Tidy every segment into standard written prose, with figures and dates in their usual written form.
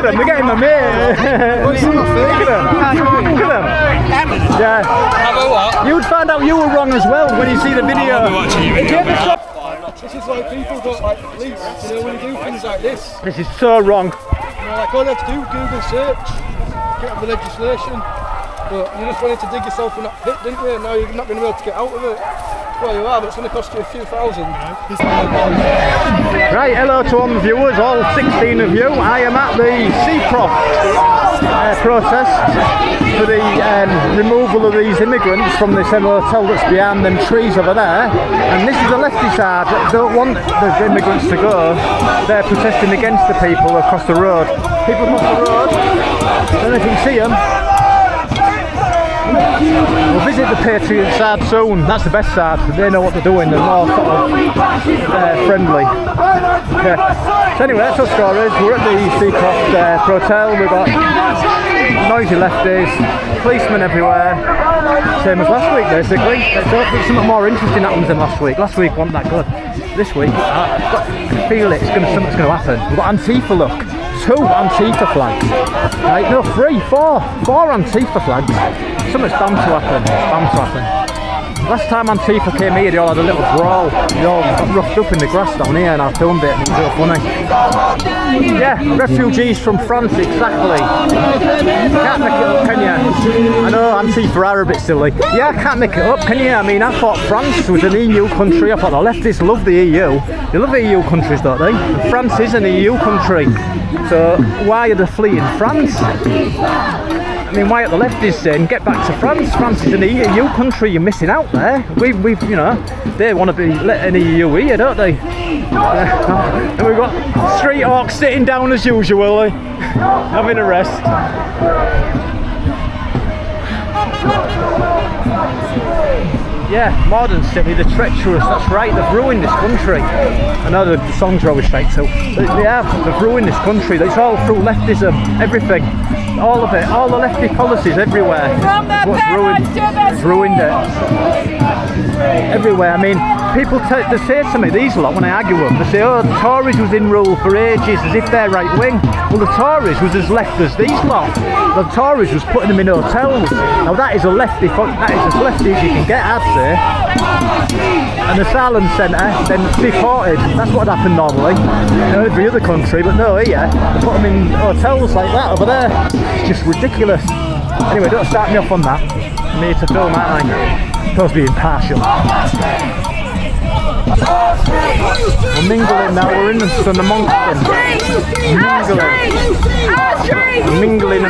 at them, they're getting my mate. Look at them. Look at them. Yeah. Have a what? You would find out you were wrong as well when you see the video. This is why people don't like police, you know, when you do things like this. This is so wrong. You know, like all you have to do, Google search, get up the legislation. But you just wanted to dig yourself in that pit, didn't you? And now you're not going to be able to get out of it. Well, you are, but it's going to cost you a few thousand. Right, hello to all the viewers, all 16 of you. I am at the Seacroft Protest for the removal of these immigrants from this hotel that's behind them trees over there. And this is the lefty side that don't want the immigrants to go. They're protesting against the people across the road. People across the road, I don't know if you can see them. We'll visit the Patriot side soon. That's the best side. They know what they're doing. They're more sort of friendly. Okay. So anyway, that's our stories. We're at the Seacroft Hotel. We've got noisy lefties, policemen everywhere. Same as last week, basically. Let's hope that something more interesting happens than last week. Last week wasn't that good. This week, I can feel it. Something's going to happen. We've got Antifa, look. 2 Antifa flags. Right, no, 3, 4 Antifa flags. Something's bound to happen. Last time Antifa came here, they all had a little brawl. They all got roughed up in the grass down here, and I filmed it, and it was real funny. Yeah, refugees from France, exactly. Can't make it up, can you? I know Antifa are a bit silly. Yeah, I can't make it up, can you? I mean, I thought France was an EU country. I thought the leftists love the EU. They love the EU countries, don't they? And France is an EU country. So why are they fleeing France? I mean, why are the lefties saying get back to France? France is an EU country. You're missing out there. We've, you know, they want to be let in the EU here, don't they? And we've got street hawks sitting down as usual, having a rest. Yeah, modern city, the treacherous, that's right, they've ruined this country. I know the songs are always fake too. They have, they've ruined this country. It's all through leftism, everything. All of it, all the lefty policies everywhere. It's ruined it. Everywhere. I mean, people they say to me, these lot, when I argue with them, they say, oh, the Tories was in rule for ages as if they're right wing. Well, the Tories was as left as these lot. The Tories was putting them in hotels. Now that is a lefty, that is as lefty as you can get, I'd say. And asylum centre, then deported. That's what happened normally in every other country, but no, here they put them in hotels like that over there. It's just ridiculous. Anyway, don't start me off on that. I'm here to film, aren't I? Supposed to be impartial. We're mingling now, we're in the Monkston. Mingling.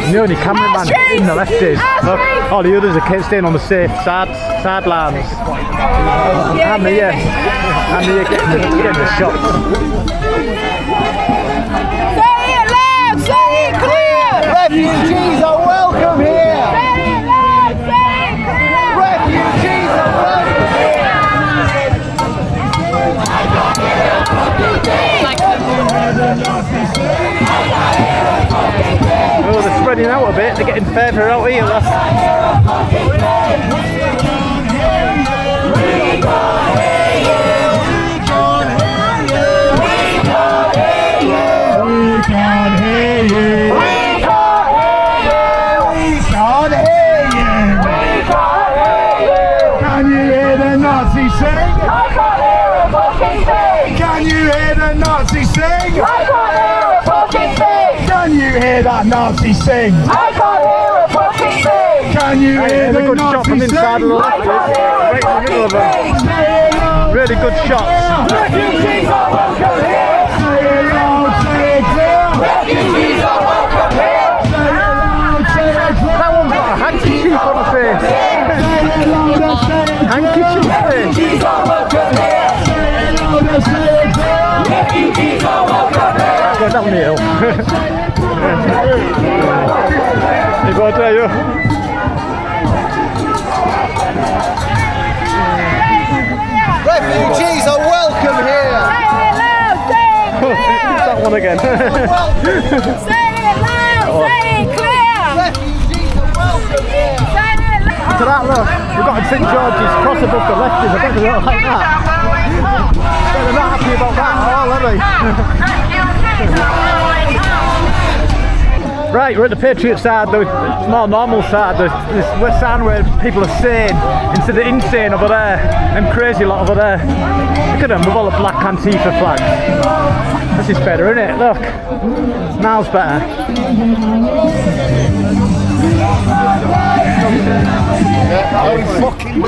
I'm the only cameraman in the lefties. Look, all the others are staying on the safe sidelines. I'm here getting the shots. Say it loud, say it clear! Refugees are welcome here! Say it loud, say it clear! Refugees are welcome here! Oh, they're spreading out a bit, they're getting further out here. Can you hear the Nazi sing? I can't hear a fucking thing! Can you hear the Nazi sing? I can't hear a fucking thing! Can you hear that Nazi sing? I can't hear a fucking thing! Can you hear the good shot from Nazi inside of the sing? lefties. Right in the middle of them. Really good shots. Refugees are welcome here! Say it loud, say it clear! Refugees are welcome here! Say it loud, say it clear! That one's got a handkerchief on her face. Say it louder, say it clear! Handkerchief face. Refugees are welcome here! Say it louder, say it clear! Refugees are welcome here! Go down the hill. You go there, you. Refugees are welcome here! Say it loud, say it clear! That one again. Say it loud, say it clear! Refugees are welcome here! Say it loud! To that look, we've got St George's cross above the lefties. I bet they don't like that. they're not happy about that at all, are they? Right, we're at the Patriot side, the more normal side, this side where people are sane instead of insane over there, and crazy lot over there. Look at them with all the black Antifa flags. This is better, isn't it? Look, miles better. Fucking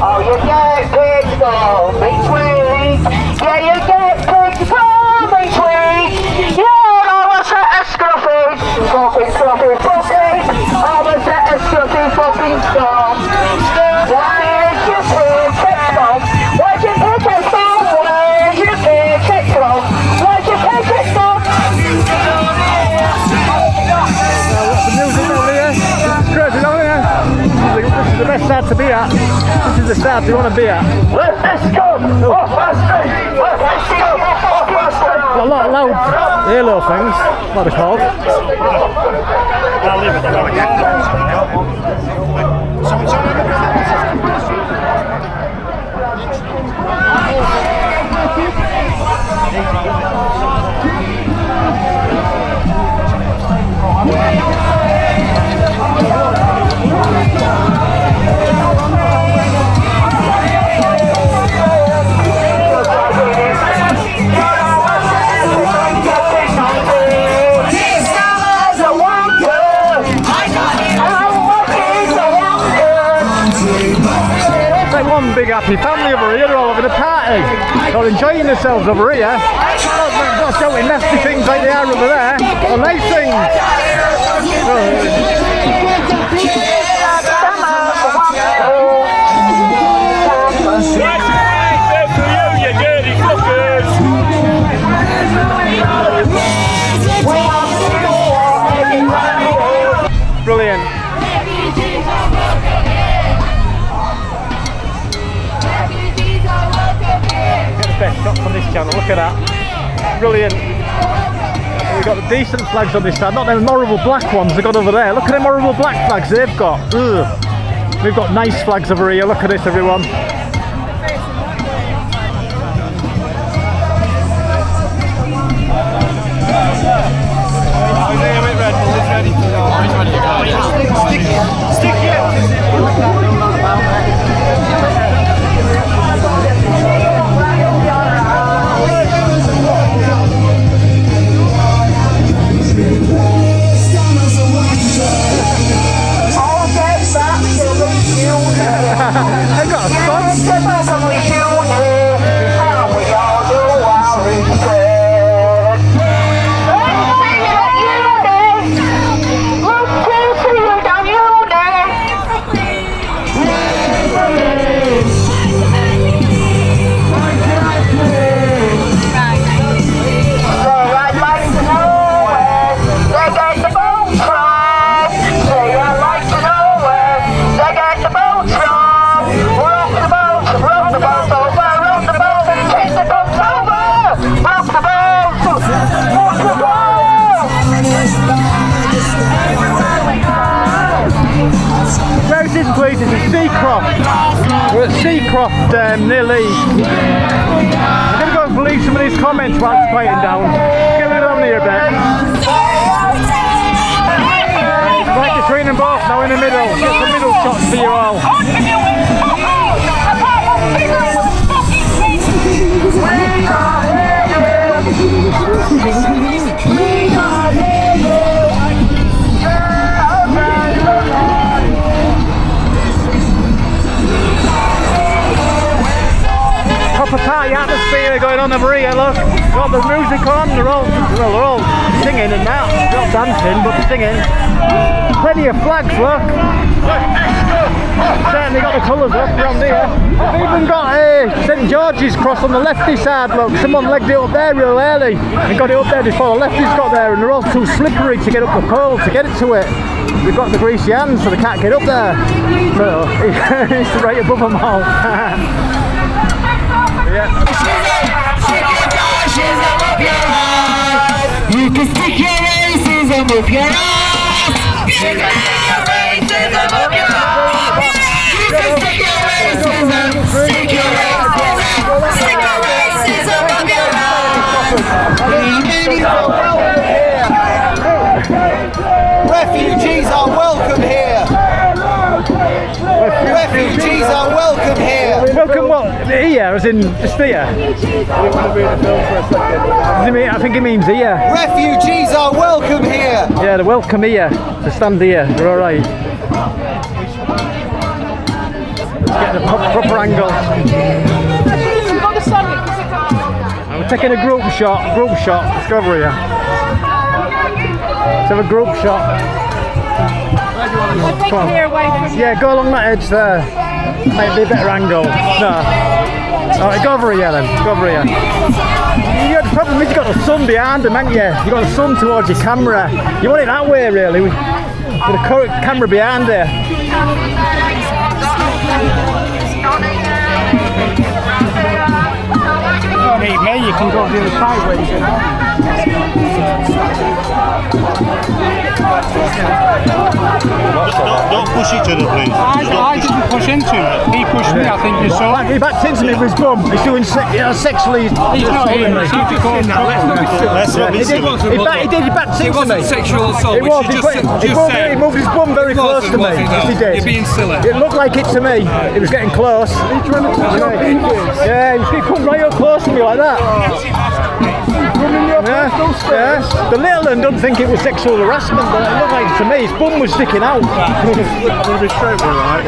oh, you get picked on between. Yeah, you get picked on between. Yeah, I'm a set of scruffy. Fucking scruffy, fucking. I'm a set of scruffy, fucking stuff. Why did you pick it on? Why'd you pick it on? Why'd you pick it on? Why'd you pick it on? The music over here, this is crazy over here. This is the best side to be at. This is the side you want to be at. Let's go! Off my street! Let's go! Off my street! Got a lot of loud halo things, what they're called. One big happy family over here, they're all having a party. They're enjoying themselves over here. Not shouting nasty things like they are over there, or nice things. Brilliant. Best shots on this channel, look at that. Brilliant. We've got decent flags on this side, not them horrible black ones they got over there. Look at them horrible black flags they've got. Ugh. We've got nice flags over here, look at this everyone. Please, this is Seacroft. We're at Seacroft near Leeds. I'm going to go and leave some of these comments while it's quieting down. Get rid of them here a bit. Right between them both now in the middle. Get some middle shots for you all. Proper party atmosphere going on over here, look. Got the music on, they're all singing and that. Not dancing, but singing. Plenty of flags, look. Certainly got the colours up around here. We've even got a St George's cross on the lefty side, look. Someone legged it up there real early and got it up there before the lefties got there, and they're all too slippery to get up the pole to get it to it. We've got the greasy hands so they can't get up there. So it's right above them all. Yeah. You can stick your racism with your ass. You can stick your racism in just here? I think he means here. Refugees are welcome here. Yeah, they're welcome here. To stand here. They're all right. Let's get the proper angle. We're taking a group shot. Let's go over here. Let's have a group shot. Come on. Yeah, go along that edge there. Might be a better angle. No. Alright, go over here then. Go over here. The problem is you've got the sun behind them, haven't you? You've got the sun towards your camera. You want it that way, really, with the camera behind there. You don't need me, you can go the other side where you can. Don't push each other, please. I didn't push into him. He pushed me, I think you saw. He backed into me with his bum. He's doing sexually. He's not here. He backed into me. It wasn't sexual assault, which you just said. He moved his bum very close to me. Yes, he did. You're being silly. It looked like it to me. It was getting close. Yeah, he come right up close to me like that. Yeah. The little one don't think it was sexual harassment, but it looked like to me his bum was sticking out. I'm going to be straight with you, right?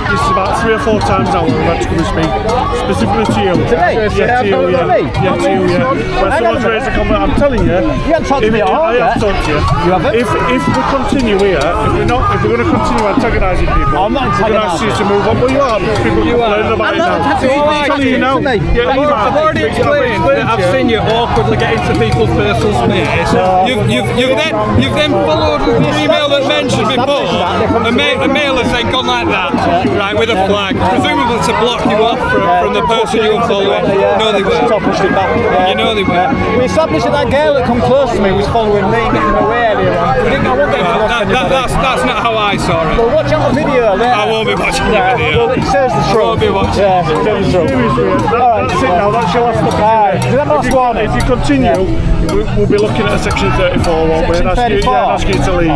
This is about 3 or 4 times now we've had to come and speak, specifically to you. Today? Yeah, to you, yeah. Yeah, to you, yeah. When someone's raised a comment, I'm telling you. You haven't talked to me at all. I have talked to you. You haven't? If we continue here, if we're going to continue antagonising people, I'm not we're going to ask you to move on. But you are. People complaining about it now. I'm telling you now. I've already explained that I've seen you awkwardly get into people's personal space. You've then followed the email that mentioned before. A mail has then gone like that, right, with a flag, presumably to block you off from the person you were following. No, they weren't. You know they weren't. We established that that girl that come close to me was following me, getting away earlier on. We didn't know what they That's not how I saw it. Well, watch out the video there. I won't be watching the video. Well, it says the truth. I won't be watching. Yeah, it says the truth. That's it now, that's your last opportunity. If you continue, we'll be looking at a section 34, won't we? Section 34? Ask you to leave.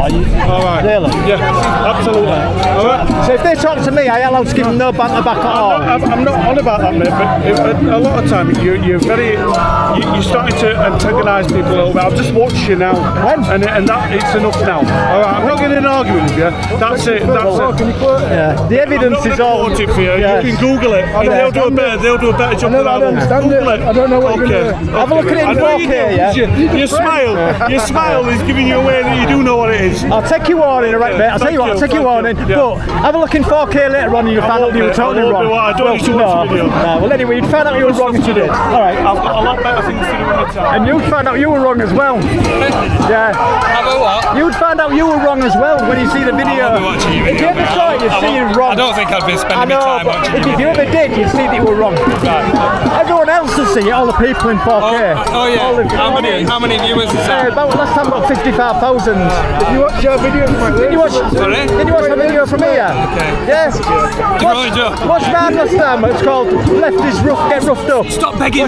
Alright. Really? Yeah, absolutely. Alright. So if they talk to me, I allowed to give them no banter back at all? I'm not on about that, mate, but a lot of time you're starting to antagonise people a little bit. I've just watched you now, and that it's enough now. Alright, I'm not getting an argument with you. That's it. Yeah. The evidence is all. I'm not going to quote it for you. Yes. You can Google it, and they'll do a better job than I will. Google it. I don't know what you're going to do. Have a look at it in 4K, yeah? Your smile is giving you away that you do know what it is. I'll take your warning, alright, mate. I'll tell you what, I'll take your warning. But have a look in 4K later on and you'll find out you were totally wrong. I don't need to watch the video. Well, anyway, you'd find out you were wrong if you did. Alright. I've got a lot better things to do with my time. And you'd find out you were wrong as well. Yeah. Have a what? You'd find out you were wrong as well when you see the video. If you ever saw it, you'd see you wrong. I don't think I'd be spending my time watching it. If you ever did, you'd see that you were wrong. Everyone else will see it, all the people in 4K. Oh yeah. How many viewers is that? About last time about 55,000. Did you watch your video from my Did you watch the video from here? Okay. Yes. Watch mine last time. It's called Lefties Get Roughed Up. Stop begging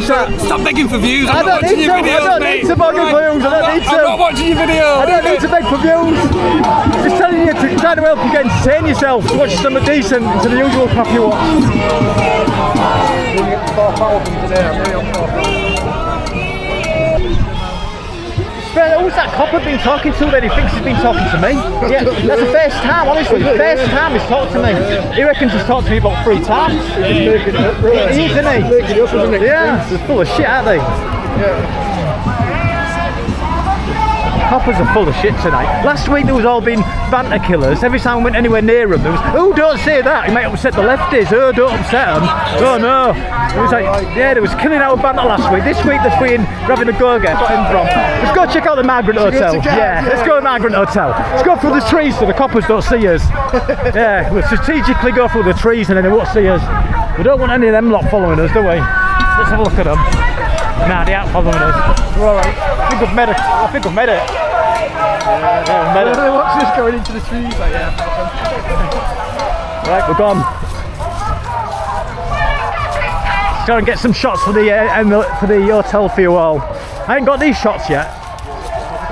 for views. I don't need to. I don't need to beg for views. I don't need to. I'm not watching your video. I don't need to beg for views. Just telling you to try to help you get entertain yourself. To watch something decent to the usual crap you watch. Who's that copper been talking to then? He thinks he's been talking to me. Yeah, that's the first time, honestly. The first time he's talked to me. He reckons he's talked to me about 3 times. He is, isn't he? Yeah, they're full of shit, aren't they? Yeah. Coppers are full of shit tonight. Last week there was all been banter killers. Every time we went anywhere near them, there was, oh, don't say that, it might upset the lefties. Oh, don't upset them. Oh, no. It was like, yeah, there was killing out banter last week. This week they're being having a go get him from. Let's go check out the Migrant Hotel. Yeah, let's go to the Migrant Hotel. Let's go through the trees so the coppers don't see us. Yeah, we'll strategically go through the trees and then they won't see us. We don't want any of them lot following us, do we? Let's have a look at them. Nah, they aren't following us. We're alright. I think we've made it. I think we've made it. Yeah, we've made it. Watch this going into the trees. Like, yeah. Right, we're gone. Let's go and get some shots for the hotel for you all. I ain't got these shots yet.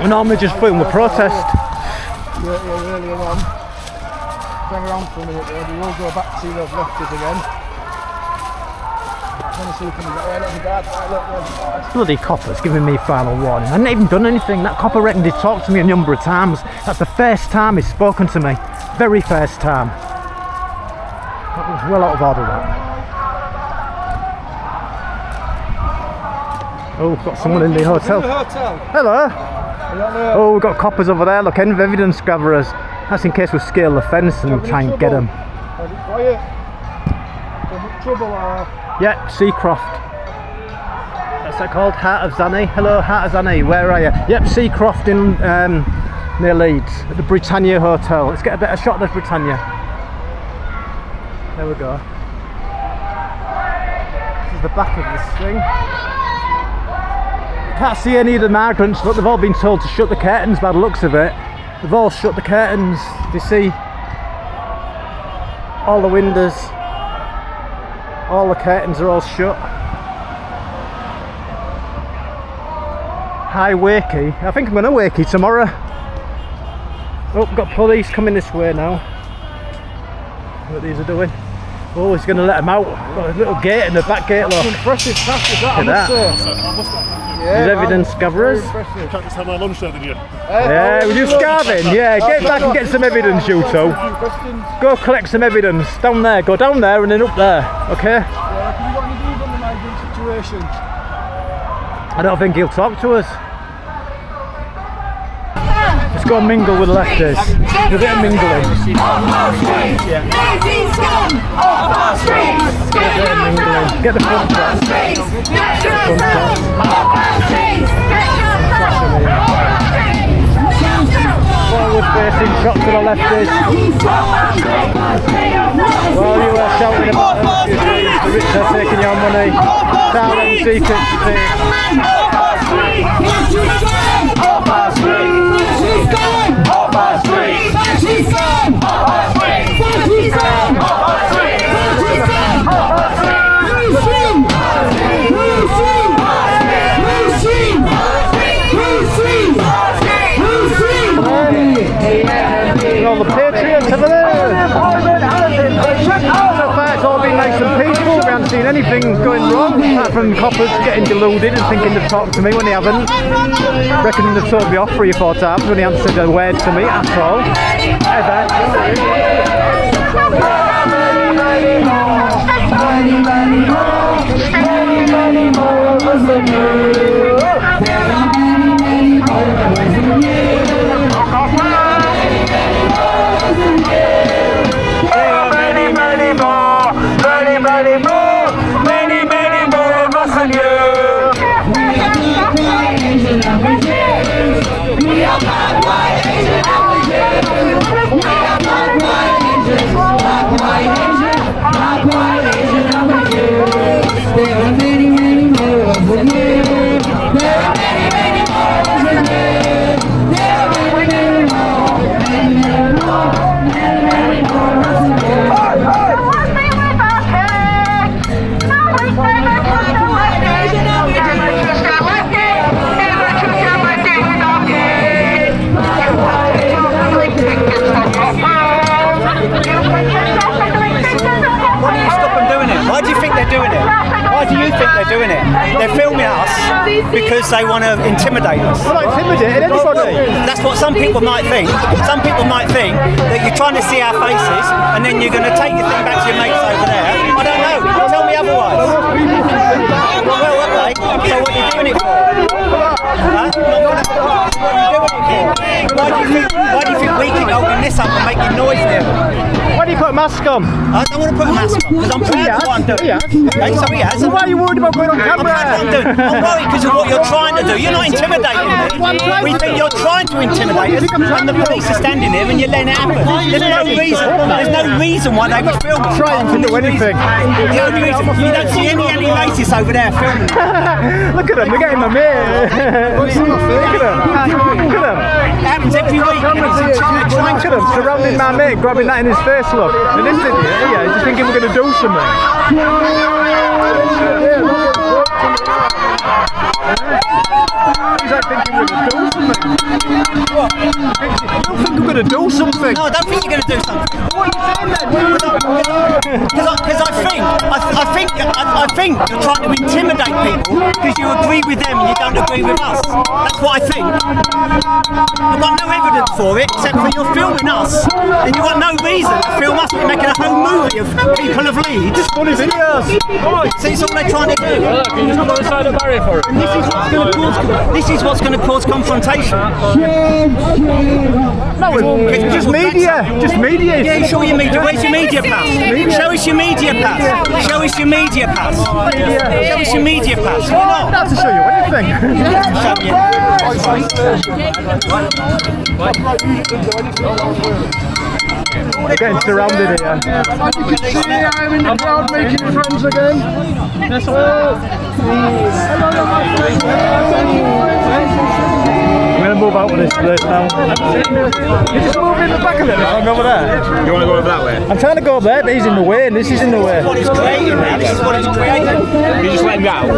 We normally just film the protest. Yeah, earlier on. Hang around for a minute there. We will go back to those lefties again. Bloody copper's giving me final warning. I hadn't even done anything. That copper reckoned he'd talked to me a number of times. That's the first time he's spoken to me. Very first time. That was well out of order, that. Oh, we've got someone in the hotel. Hello. Oh, we've got coppers over there. Look, evidence gatherers. That's in case we scale the fence and try and get them. Yeah, Seacroft. What's that called? Heart of Zanny. Hello, Heart of Zanny. Where are you? Yep, Seacroft in near Leeds at the Britannia Hotel. Let's get a better shot of the Britannia. There we go. This is the back of the string. Can't see any of the migrants, but they've all been told to shut the curtains by the looks of it. They've all shut the curtains. Do you see? All the windows, all the curtains are all shut. Hi Wakey. I think I'm going to Wakey tomorrow. Oh, we've got police coming this way now. What these are doing. Oh, he's going to let them out. Got a little gate in the back gate, look. Impressive task is that, Look at There's evidence gatherers. Can't just have my lunch there, did you? Yeah, were you starving? Yeah, get back and get some evidence, you two. Go collect some evidence. Down there, go down there and then up there, okay? Have you got any views on the migrant situation? I don't think he'll talk to us. Let's go and mingle with the lefties. Do a bit of mingling. Yeah. Get the front shot. Forward facing shot to the lefties. While you are shouting about the rich are taking your money, tell them secrets to take. All the Patriots over there. So far it's all been nice and peaceful. We haven't seen anything going wrong apart from coppers getting deluded and thinking they've talked to me when they haven't. Reckoning they've told me off 3 or 4 times when they haven't said a word to me at all. Ever. Doing it. They're filming us because they want to intimidate us. I'm not intimidating anybody. That's what some people might think. Some people might think that you're trying to see our faces and then you're going to take your thing back to your mates over there. I don't know. Tell me otherwise. Well, okay. So what are you doing it for? Huh? What are you doing it for? Why do you think we keep holding this up and making noise there? Why do you put a mask on? I don't want to put a mask on because I'm proud of what I'm doing. Okay, so he has. So why are you worried about going on camera? I'm worried because of what you're trying to do. You're not intimidating me. We think you're trying to intimidate us, and the police are standing there and you're letting it happen. There's no reason. There's no reason why they would film it. Trying to do anything. The only reason you don't see any racists over there filming. Look at them. They're getting my mate. Look at them. Look at them. It happens every week. Look at them surrounding my mate, grabbing that in his face. Look. And this idiot here, just thinking we're going to do something. He's like thinking we're going to do something. What? You don't think we're going to do something? No, I don't think you're going to do something. What are you saying then? Because I I think you're trying to intimidate people because you agree with them and you don't agree with us. That's what I think. I've got no evidence for it except for you're filming us, and you've got no reason to film us. We're making a whole movie of people of Leeds. Just funny videos. See, it's all they're trying to do. You just go inside the barrier for it. And this is what's going to cause confrontation. No, it's just media. Just media. Yeah, show your media. Where's your media pass? Show us your media pass. Show us your media pass. Show us your media pass. Why not? Not to show you anything. We're getting surrounded here. As you can see, I'm in the crowd making friends again. I'm going to move out of this place now. You just move in the back of it. I'm over there. You want to go over that way? I'm trying to go there, but he's in the way, and this is in the way. What he's creating now. This is what he's creating. You just let him out.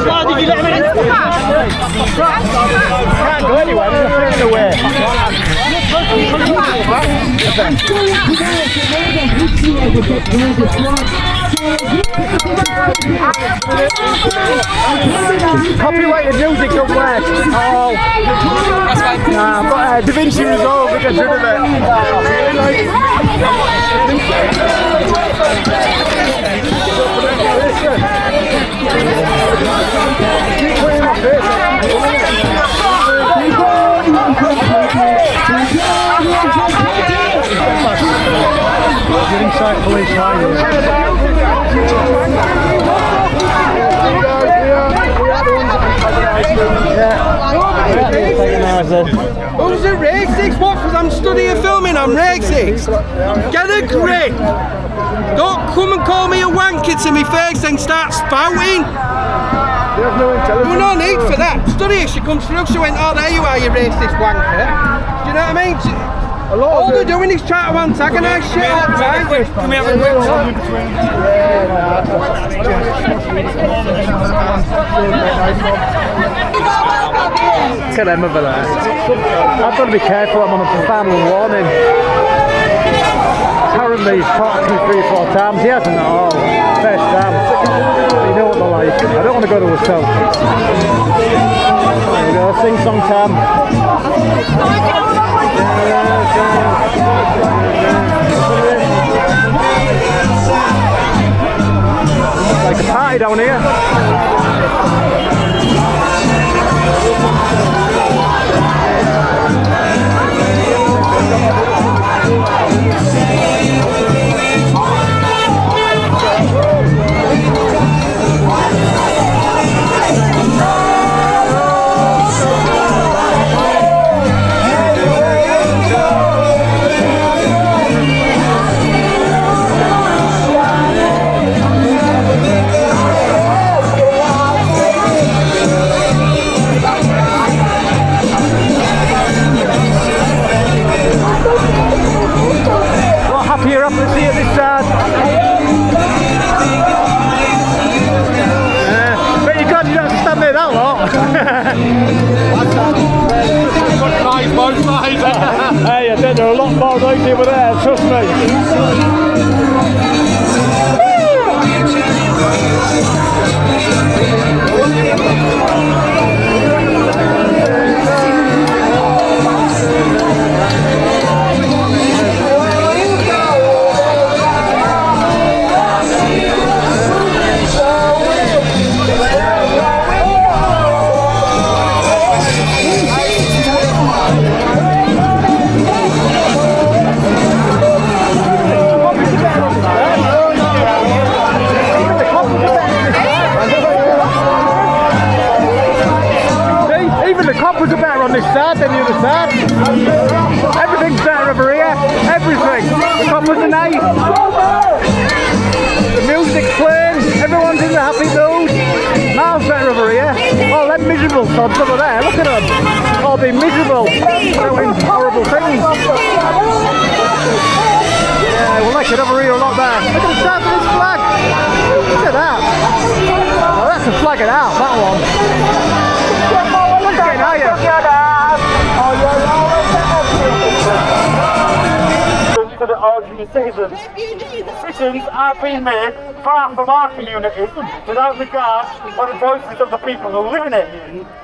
Why did you let him in? Can't go anywhere, there's nothing in the way. Copyrighted music don't work. Oh. Nah, but Da Vinci Resolve, we get rid of it. Keep putting my face Get inside police line. Who's a racist? What? Because I'm studying filming, I'm racist. Get a grip. Don't come and call me a wanker to my face and start spouting. There's no need for that. Study, she comes through, she went, oh, there you are, you racist wanker. Do you know what I mean? All they're doing is trying to antagonise shit all the time. Can we have a quick talk? Look at them over there. I've got to be careful, I'm on a final warning. Apparently he's talked to me 3 or 4 times, he hasn't at all. First time. You know what they're like. I don't want to go to a cell. There we go, sing song time. Like a party down here. You're up to see it this side. But you can't, you don't have to stand there that long. Hey, I think there are a lot more noisy over there, trust me. On this side than the other side. Everything's better over here. Everything. The coppers are nice. The music's playing. Everyone's in a happy mood. Miles better over here. Oh, them miserable sods over there. Look at them. All being miserable. Doing horrible things. Yeah, we'll like it over here a lot better. Look at the size of this flag. Look at that. Oh, that's a flag it out, that one. It's getting higher. To the organised decisions. Decisions are being made far from our community without regard for the voices of the people who live in it.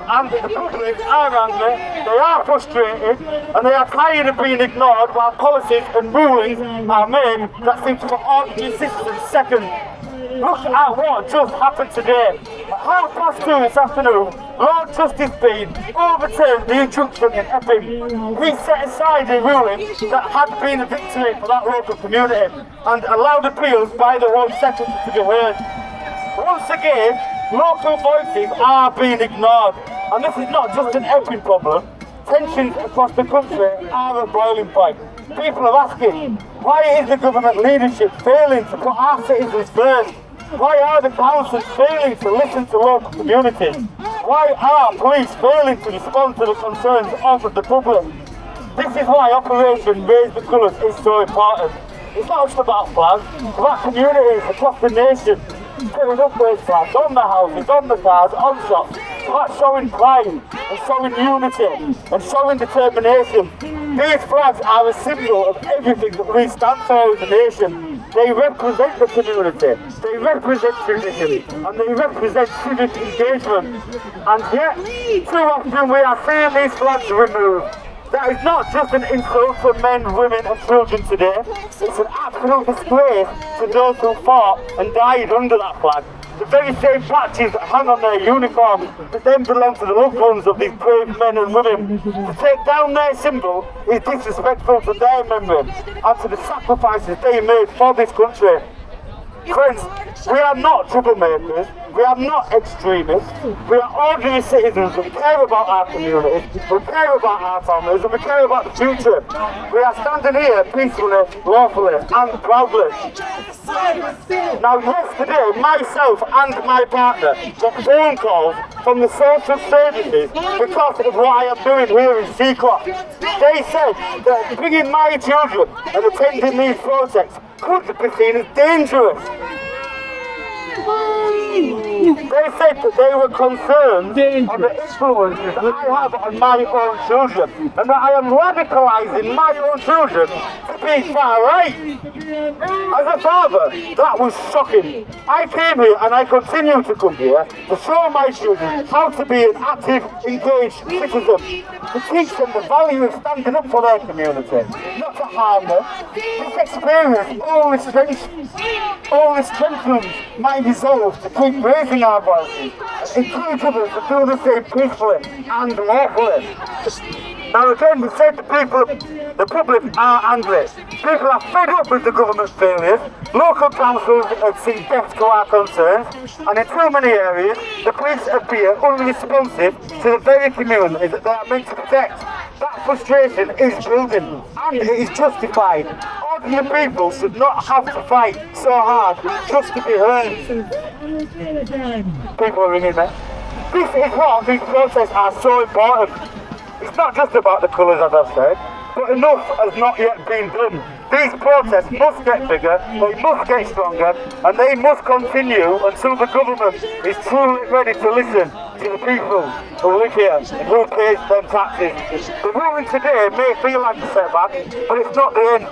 And the public are angry, they are frustrated, and they are tired of being ignored while policies and rulings are made that seem to put ordinary citizens second. Look at what just happened today. At 2:30 this afternoon, Lord Justice Bean overturned the injunction in Epping. He set aside a ruling that had been a victory for that local community and allowed appeals by the Home Secretary to be heard. Once again, local voices are being ignored, and this is not just an Epping problem. Tensions across the country are a boiling point. People are asking, why is the government leadership failing to put our citizens first? Why are the councils failing to listen to local communities? Why are police failing to respond to the concerns of the public? This is why Operation Raise the Colours is so important. It's not just about flags, it's about communities across the nation putting up those flags on the houses, on the cars, on shops. It's about showing pride and showing unity and showing determination. These flags are a symbol of everything that we stand for as a nation. They represent the community, they represent tradition, and they represent civic engagement. And yet, too often we are seeing these flags removed. That is not just an insult for men, women and children today. It's an absolute disgrace to those who fought and died under that flag. The very same patches that hang on their uniforms that then belong to the loved ones of these brave men and women. To take down their symbol is disrespectful to their memory and to the sacrifices they made for this country. Friends, we are not troublemakers, we are not extremists, we are ordinary citizens who care about our communities, we care about our families, and we care about the future. We are standing here peacefully, lawfully and proudly. Now yesterday, myself and my partner got phone calls from the social services because of what I am doing here in Seacroft. They said that bringing my children and attending these protests could be seen as dangerous. They said that they were concerned on the influences that I have on my own children and that I am radicalising my own children to be far right. As a father, that was shocking. I came here and I continue to come here to show my children how to be an active, engaged citizen, to teach them the value of standing up for their community, not to harm them. This experience only strengthens my resolve to keep raising our voices and encourage others to do the same peacefully and lawfully. Now again, we said the public are angry. People are fed up with the government failures. Local councils have seen deaf to our concerns, and in too many areas, the police appear unresponsive to the very communities that they are meant to protect. That frustration is building, and it is justified. Ordinary people should not have to fight so hard just to be heard. People are ringing me. This is what these protests are so important. It's not just about the colours, as I've said, but enough has not yet been done. These protests must get bigger, they must get stronger, and they must continue until the government is truly ready to listen to the people who live here and who pays their taxes. The ruling today may feel like a setback, but it's not the end.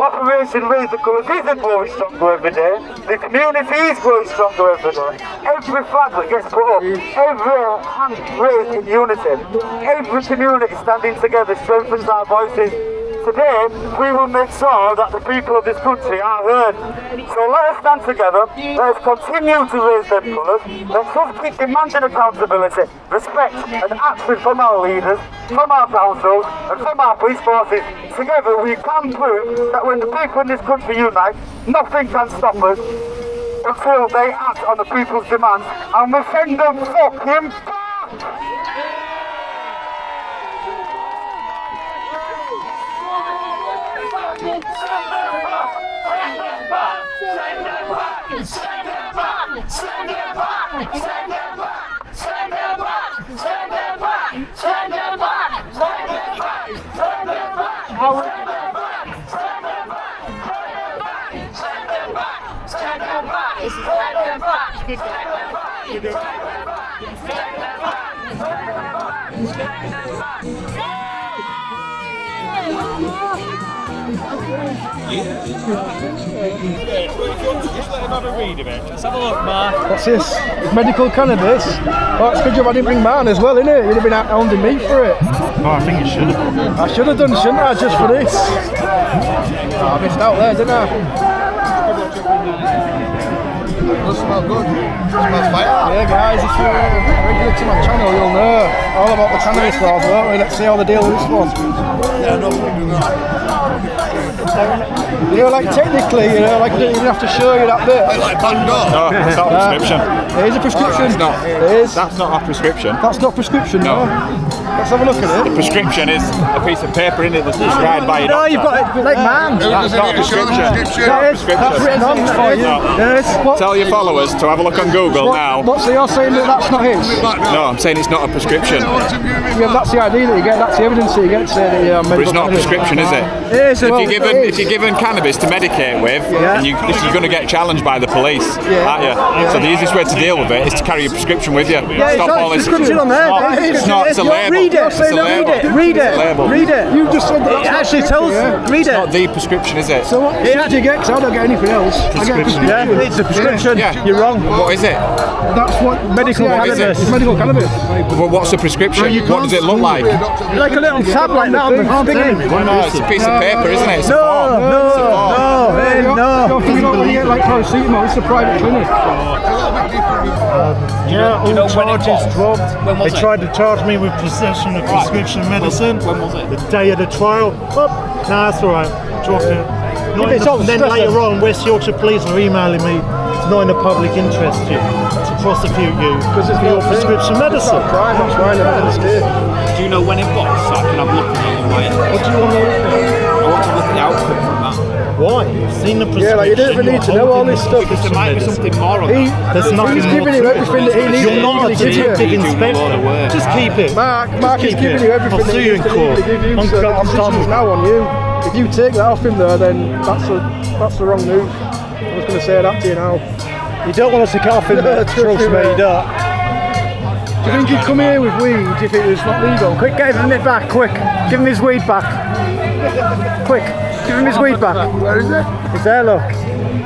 Operation Raise the Colours isn't growing stronger every day. The community is growing stronger every day. Every flag that gets put up, every hand raised in unity, every community standing together strengthens our voices. Today, we will make sure that the people of this country are heard. So let us stand together, let us continue to raise them colours, let us keep demanding accountability, respect and action from our leaders, from our councils and from our police forces. Together we can prove that when the people in this country unite, nothing can stop us until they act on the people's demands, and we send them fucking back! Let's have a look, Mark. What's this? It's medical cannabis. Oh, it's a good job I didn't bring mine as well, innit? You'd have been out hounding me for it. Oh, I think you should have. I should have done, shouldn't I, just for this? Oh, I missed out there, didn't I? Does smell good. Smells fire. Yeah, guys, if you're regular to my channel, you'll know all about the cannabis laws, won't we? Let's see how the deal with this was. Yeah, no problem. You know, like technically, you know, like you didn't have to show you that bit. Like banter. No, it's not a prescription. It is a prescription. It's not. It is. That's not a prescription. That's not prescription, No. Let's have a look at The it. prescription is a piece of paper in it that's prescribed by your No, doctor. you've got it like man. That's not a prescription. That is. That's written on it for you. No. Yes. What? Tell your followers to have a look on Google now. What? So you're saying that that's not his? No, I'm saying it's not a prescription. Yeah, that's the idea that you get. That's the evidence that you get to say that you're But it's not a prescription, is it? It is. So Well, if you're given cannabis to medicate with, and you're going to get challenged by the police, aren't you? So the easiest way to deal with it is to carry your prescription with you. Yeah, it's not a prescription on there. It's not. It's a label. Read it. It's a label. Read It's a label. it. Read it. You just said that. It actually tells. Read It's not it. the prescription, is it? So what do you get? Because I don't get anything else. I get a prescription. Yeah, it's a prescription. Yeah. You're wrong. What is it? That's what Medical that's the idea. cannabis. It's medical cannabis. Well, what's a prescription? What does it look like? Like a little tab like that on the thing. No, it's a piece of paper, isn't it? It's a form. No, It's a form. no. You know when you get like paracetamol, it's a private clinic. Yeah, all charges dropped. They tried to charge me with possession of prescription medicine. When was it? The day of the trial. Oh, nah, that's all right. Dropped it. Not it's in the, all then stress later on, West Yorkshire Police are emailing me. It's not in the public interest to prosecute you Because it's for your not prescription medicine. Crime, that's why they're in the state. Do you know when it was? So I can have a look at it on the way. What do you want to look at? I want to look at the outcome from that. Why? You've seen the prescription. Yeah, like you don't even need to know all this stuff. Because there might be something more on that. There's nothing He's more giving to you it. everything that he needs. You're not a to give you. detective inspector. Load of work. Just keep it. Mark Just is keep giving it. you everything I'll that sue he you needs in to court. give you. I'm So the done. decision's now on you. If you take that off him though, then that's the wrong move. I was going to say that to you now. You don't want us to cut off him. Trust me, you don't. Do you think he'd come here with weed if it was not legal? Quick, give him it back. Quick, give him his weed back. Quick, give him his weed back. Where is it? It's there, look.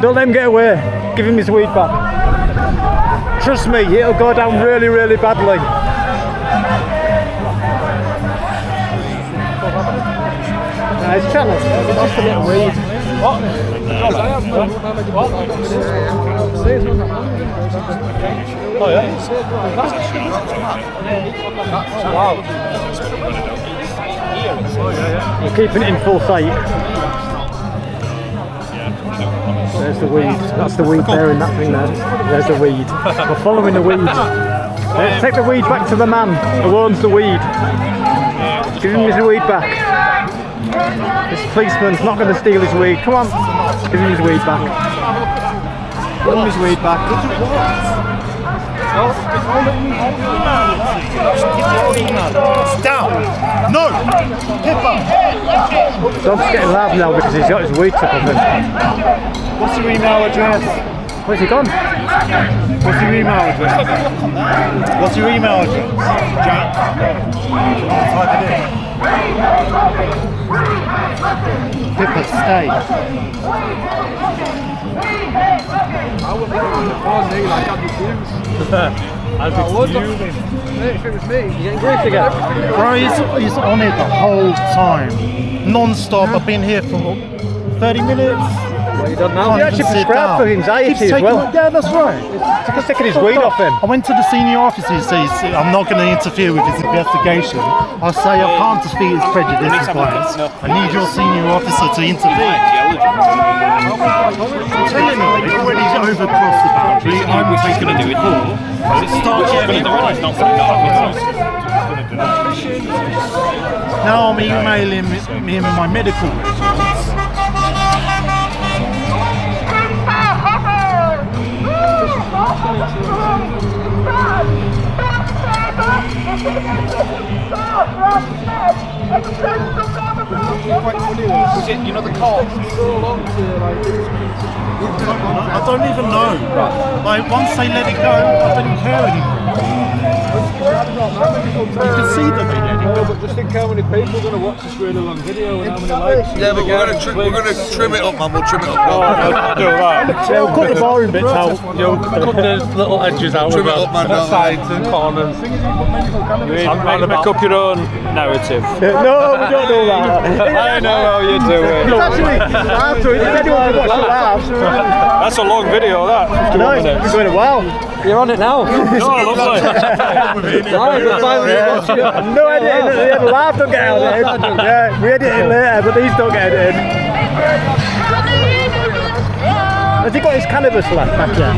Don't let him get away. Give him his weed back. Trust me, it'll go down really, really badly. It's channel. Just a bit of weed. Oh yeah. Wow. We're keeping it in full sight. There's the weed. That's the weed there in that thing there. There's the weed. We're following the weed. Let's take the weed back to the man who owns the weed. Give him his weed back. This policeman's not going to steal his weed. Come on. Give him his weed back. Give him his weed back. Down. No. Dog's getting loud now because he's got his weed took off him. What's your email address? Where's he gone? What's your email address? What's your email address? Jack. Type it in. Pippa, stay. I wouldn't be on the phone, me, like I'd be fuming. I'd be fuming. If it was me, You getting grief again? Bro, he's on it the whole time. Non-stop. I've been here for 30 minutes. Well, you don't know. Can't You actually even sit prescribed for down. anxiety Keeps as taking well. Yeah, that's right. Just taking his weed off him. I went to the senior officer. He says, I'm not going to interfere with his investigation. I say, I can't defeat his prejudice bias. I need your senior officer to intervene. I'm telling you, he's already overcrossed the boundary. I'm He's going to do it. Start getting He's not going to do it. Now I'm emailing him in my medical records. Was it, you know, the cop? I don't even know. Like once they let it go, I don't care anymore. can see them in it. But just think how many people are going to watch this really long video and how many likes. Yeah, but we're going to trim it up, man. We'll trim it up. I'll do that. Yeah, we'll cut the boring bits out. You'll cut the little edges out Trim it up, man. the sides and corners. And make up your own narrative. No, we don't do that. I know how you do it. It's actually after if anyone can watch it live. That's a long video, that. I know, it's going well. You're on it now. Oh, lovely. No editing at the end. Live don't get edited. Yeah, we edit it later, but these don't get edited. Has he got his canna-bis left back there?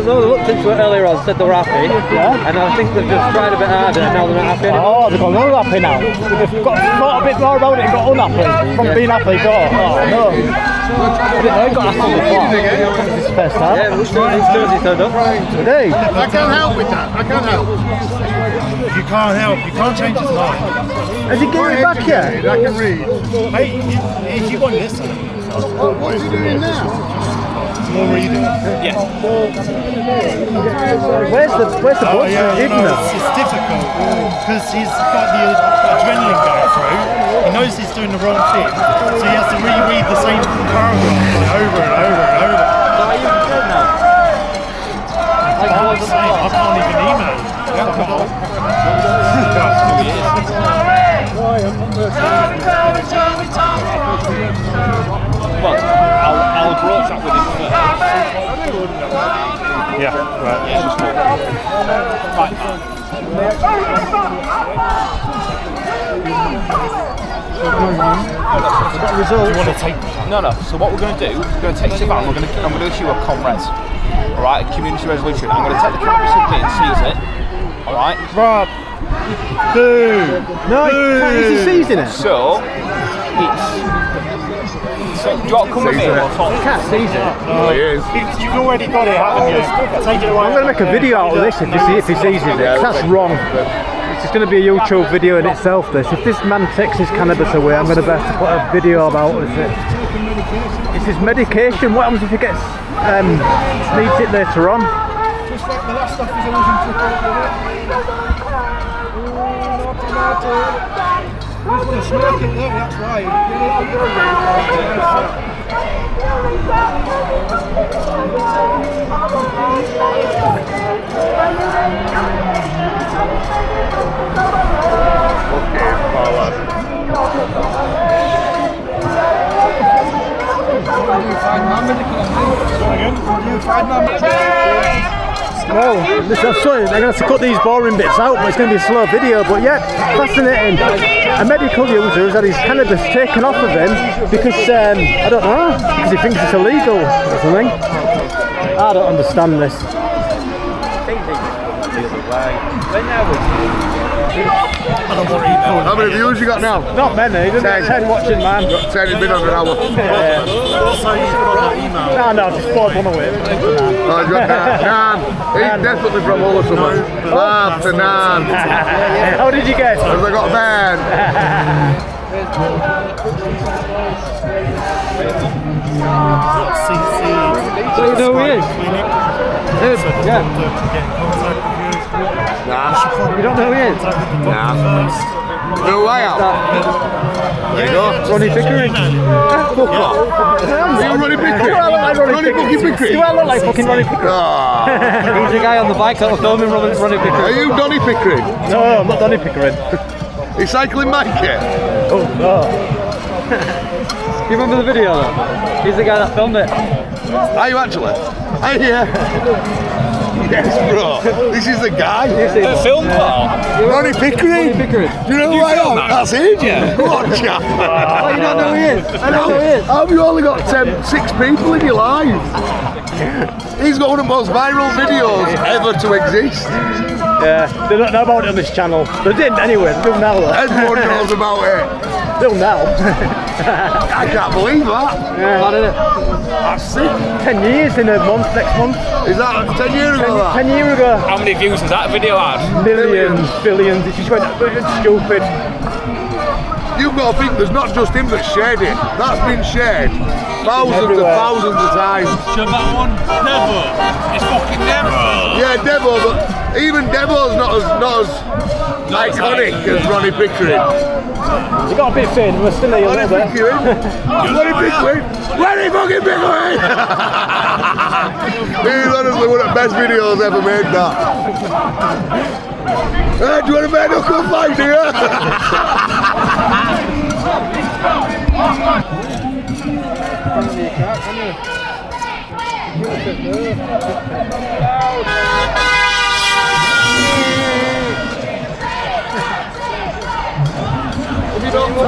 No, they looked into it earlier on, said they were happy. Yeah. And I think they've just tried a bit harder and now they're not happy anymore. Oh, they've got unhappy now. They've thought a bit more about it and got unhappy. From being happy, got, oh no. They got happy before. This is the first time. Yeah, it's Thursday turned up. Today. I can't help with that. I can't help. You can't help. You can't change his mind. Has he given it back yet? I can read. Hey, if you want this, what is he doing now? More reading. Yeah. Where's the book? It's difficult because he's got the adrenaline going through. He knows he's doing the wrong thing, so he has to reread the same paragraph like, over and over and over. I can't even email. Well, I'll broach that with him first. Yeah, right. Yeah, just right. Result. Do you want to take? No. So what we're going to do? We're going to take Sivan. I'm going to issue a comres. All right, a community resolution. I'm going to take the canna-bis with me and seize it. All right. Rob. Dude. No, he's seizing it. So it's. So do you want to come with me? He can't seize it. Oh, he is. You've already got it, haven't you? Take it away. I'm going to make a video out of this if he seizes it. That's wrong. It's just going to be a YouTube video in itself, this. If this man takes his canna-bis away, I'm going to have to put a video about it. It's his medication. What happens if he gets needs it later on? Just like the last stuff he's always in He's going to smoke it though, that's why. No, listen, I'm sorry, I'm going to have to cut these boring bits out, but it's going to be a slow video. But yeah, fascinating. A medical user has had his canna-bis taken off of him because, I don't know, because he thinks it's illegal or something. I don't understand this. How many views you got now? Not many, there's 10 watching, man. Got 10 in an hour. No, just poured one away. Oh, you got Nan. He's definitely from all of somewhere. Bob to Nan. How did you guess? Because I got a band. So you know who he is? Yeah. Nah. You don't know who he is? Nah. No way out. There you go. Ronnie Pickering. Fuck off. You Ronnie Pickering? Do I look like Ronnie Ronnie fucking Pickering? Do I look like fucking Ronnie Pickering? Ah. He's the guy on the bike that was filming Ronnie Are Pickering. you Donny Pickering? No, I'm not Ronnie Pickering. You cycling Mikey? Oh, no. Do you remember the video though? He's the guy that filmed it. Are you actually? Are you? Yes, bro. This is the guy. The film part. Ronnie Pickering. Do you know who I am? That's it. Yeah. What chap? Oh, you don't know who he is? I know who he is. How have you only got 6 people in your life? He's got one of the most viral videos ever to exist. Yeah, they don't know about it on this channel. They didn't anyway, they do now though. Everyone knows about it. Still now. I can't believe that. Yeah. How did it? That's sick. 10 years in a month, next month. Is that 10 years ago? 10 years ago. How many views has that video had? Millions, billions. It's just went stupid. you've got to think there's not just him that shared it. That's been shared thousands and thousands of times. Should that one? Never. It's fucking never. Yeah, Devo, but even Devo's not as iconic as Ronnie Pickering. You got a bit famous, didn't you? Ronnie Pickering? Ronnie Pickering? Ronnie fucking Pickering! He's honestly one of the best videos ever made, that. Hey, do you want a bare knuckle fight, do you?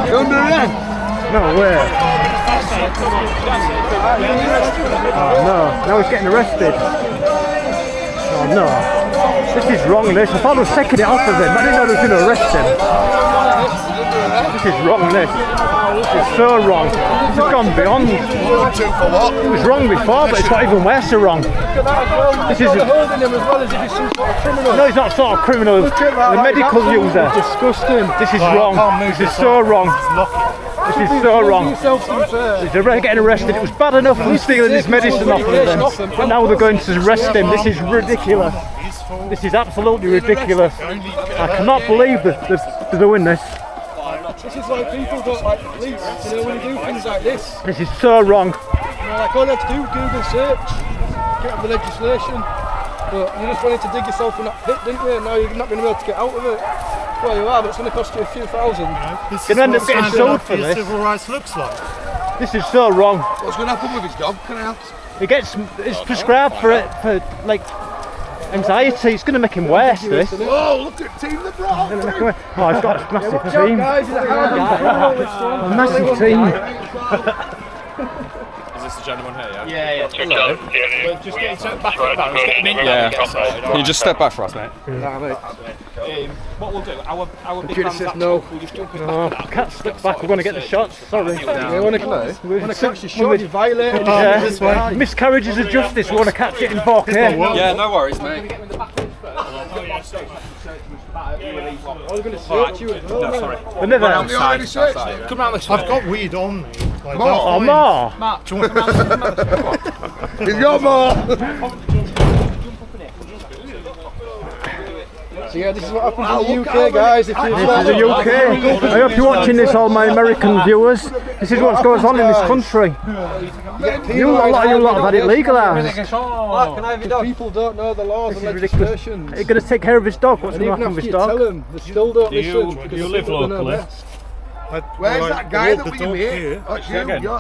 Under there? No way. Oh no, now he's getting arrested. Oh no. This is wrong, this. I thought I was taking it off of him. I didn't know they was going to arrest him. This is wrong, this. This is so wrong. This has gone beyond. It was wrong before, but it's got even worse wrong. This is holding him as well as if he's some sort of criminal. No, he's not sort of criminal. The medical user. Disgusting. This is wrong. This is so wrong. This is so wrong. He's getting arrested. It was bad enough for stealing his medicine off of them, but now they're going to arrest him. This is ridiculous. This is absolutely ridiculous. I cannot believe that they're doing this. This is why people don't like the police, you know, when you do things like this. This is so wrong. You know, like all you have to do, Google search, get out the legislation, but you just wanted to dig yourself in that pit, didn't you? And now you're not going to be able to get out of it. Well, you are, but it's going to cost you a few thousand. This You're going to end up getting sold for this. Civil rights looks like. This is so wrong. What's going to happen with his dog? Can I ask? It's prescribed for like anxiety. It's going to make him worse. This. Oh, look at Team the Bronx! Oh, he's got a massive team. A massive team. Is this the gentleman here? Yeah. Just get back at the let's get him in. Yeah. Can you just step back for us, mate? What we'll do, our big Computer says no. We'll just jump in No, can't step back. We're going to get the shots. Sorry. You want to catch your shot, you violated. Miscarriages of justice. We want to catch it in 4K. Yeah, no worries, mate. I'm going to search you as well. No, sorry. We're never. Come round this way. I've got weed on me. Like, Oh, more. Matt, do you want to come round? He's got more! So yeah, this is what happens in the UK, guys. If you This is the UK. I hope you're watching this, all my American viewers. This is what goes on in this country. A lot of you have had it legalised. people don't know the laws and legislation. Are you going to take care of his dog? What's And going to even happen with after his you tell dog? them, they still don't listen. Do you live locally? Where's that guy that we made? That's you,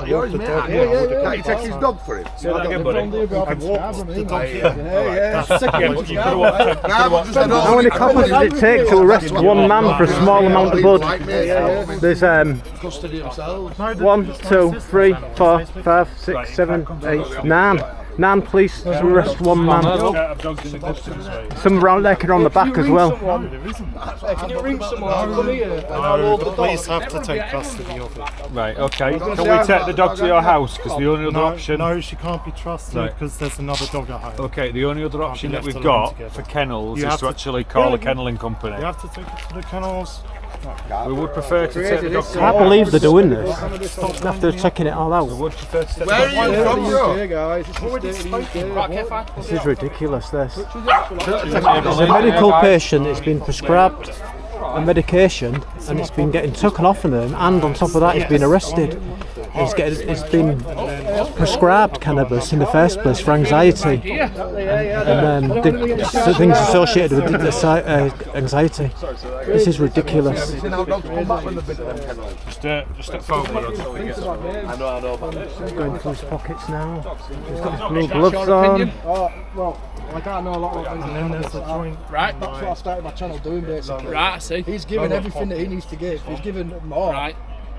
you're his mate. Can't you take his dog for him? I walked the dog here. How many coppers does it take to arrest one man for a small amount of bud? There's 1, 2, 3, 4, 5, 6, 7, 8, 9. 9 police to arrest one man. Some around there are on the back as well. Can you ring someone to come here? The police have to take custody of it. Right, okay. Can we take the dog to your house? Because the only other option... No, she can't be trusted because there's another dog at home. Okay, the only other option that we've got for kennels is to actually call a kennelling company. You have to take it to the kennels. We would prefer to take the dog to... I can't believe they're doing this after checking it all out. Where are you from, bro? This is ridiculous, this. It's a medical patient, it's been prescribed a medication and it's been getting taken off of them, and on top of that he's been arrested. It's been prescribed cannabis in the first place for anxiety, and things associated with anxiety. This is ridiculous. Just step forward. Going through his pockets now. He's got his blue gloves on. Well, I can't know a lot of things. And then there's the joint. Right. That's what I started my channel doing, basically. Right, I see. He's given everything that he needs to give. He's given more. Right.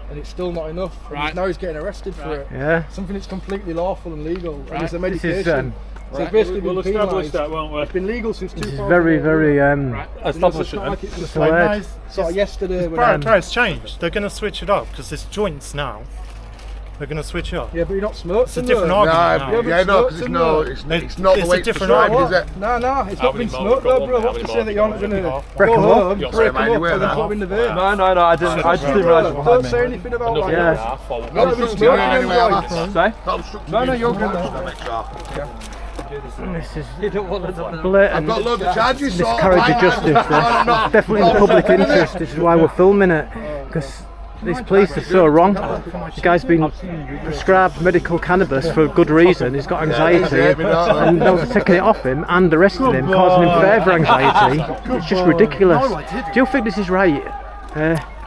And it's still not enough. Right. Now he's getting arrested for it. Yeah. Something that's completely lawful and legal. Right. And it's a This medication. is So it's basically We'll been establish penalised. that, won't we? It's been legal since 2000. very Established. Like it's just like sort of yesterday. Price changed. They're going to switch it up because there's joints now. We're going to switch up. Yeah, but you're not smoking. It's a different argument. Yeah, no, because it's not the way it's described, is it? No, it's not been smoked though, bro. What's to say that you're not going to go home, break them up and then put them in the vape? No, I just didn't realise. Don't say anything about that. Not obstructing you anyway, have I? Say? No, you're good. This is I've blatant got loads of charges. miscarriage of justice. This. It's definitely in the public interest. This is why we're filming it, because these police are so wrong. The guy's been prescribed medical cannabis for a good reason. He's got anxiety, and now they're taking it off him and arresting him, causing him further anxiety. It's just ridiculous. Do you think this is right?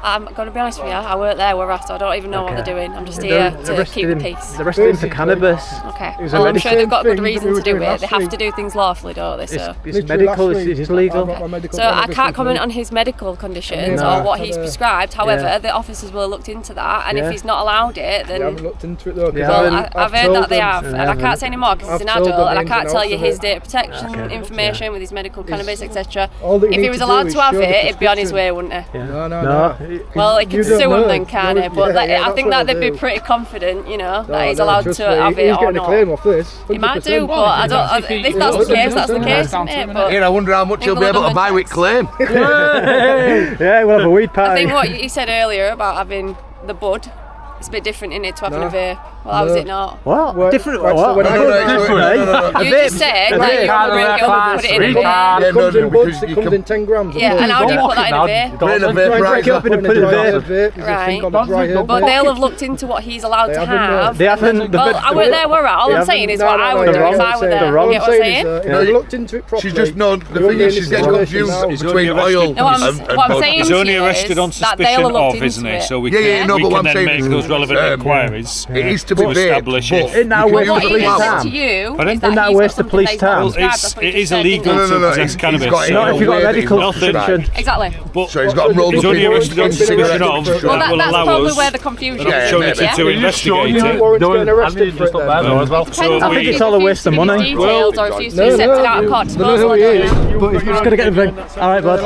I'm going to be honest with you, I work there, we're at, I don't even know what they're doing. I'm just here to keep the peace. They're arresting him for cannabis. Okay, well I'm sure they've got good reason to do it. They have to do things lawfully, don't they? So It's medical, it's legal. Okay. So I can't comment on his medical conditions or what he's prescribed. However, the officers will have looked into that, and if he's not allowed it, then... They haven't looked into it though. Well, I've heard that they have, and I can't say any more because he's an adult, and I can't tell you his data protection information with his medical cannabis, etc. If he was allowed to have it, it'd be on his way, wouldn't he? No. Well, he could sue him then, can't he? But I think that they'd be pretty confident, you know, that he's allowed to have it or not. Claim off this. He might do, but I don't. If that's the case, that's the case, isn't it? But I wonder how much he'll be able to buy with claim. Yeah, we'll have a weed party. I think what you said earlier about having the bud, it's a bit different in it to having a vape. Well, how is it not? What? Different? What? No. You just said that you can bring it up and put it in a vape. It comes in buds, it comes in 10 grams. Yeah, and how do you put that in a vape? Put it in a vaporizer. Right. But they'll have looked into what he's allowed to have. They haven't. Well, I weren't there, were I? All I'm saying is what I would do if I were there. You get what I'm saying? They've looked into it properly. She's just known, the thing is, she's getting confused between oil and what I'm saying He's only arrested on is that they'll suspicion have looked of, isn't into he? it. So we Yeah, no, can but what I'm then saying make is, those relevant inquiries it is to be establish vape, it. but Isn't that you waste can of use police it What time? to you Pardon? is that Isn't that he's waste got of police something time? that he's prescribed, It is that's what he illegal said, to No, possess he's cannabis. got it. Not if you've got a medical Nothing. prescription. Exactly. But So he's got them rolled he's up only in arrested on suspicion of, Well, that will that's allow probably us where the confusion Yeah, is. show it maybe. to investigate it. Getting arrested for it then. as well. Depends I on think if it's all a waste of money. Details or if he's No, accepted out of court they know who he is. disposal. But he's just got to get the thing. Alright, bud.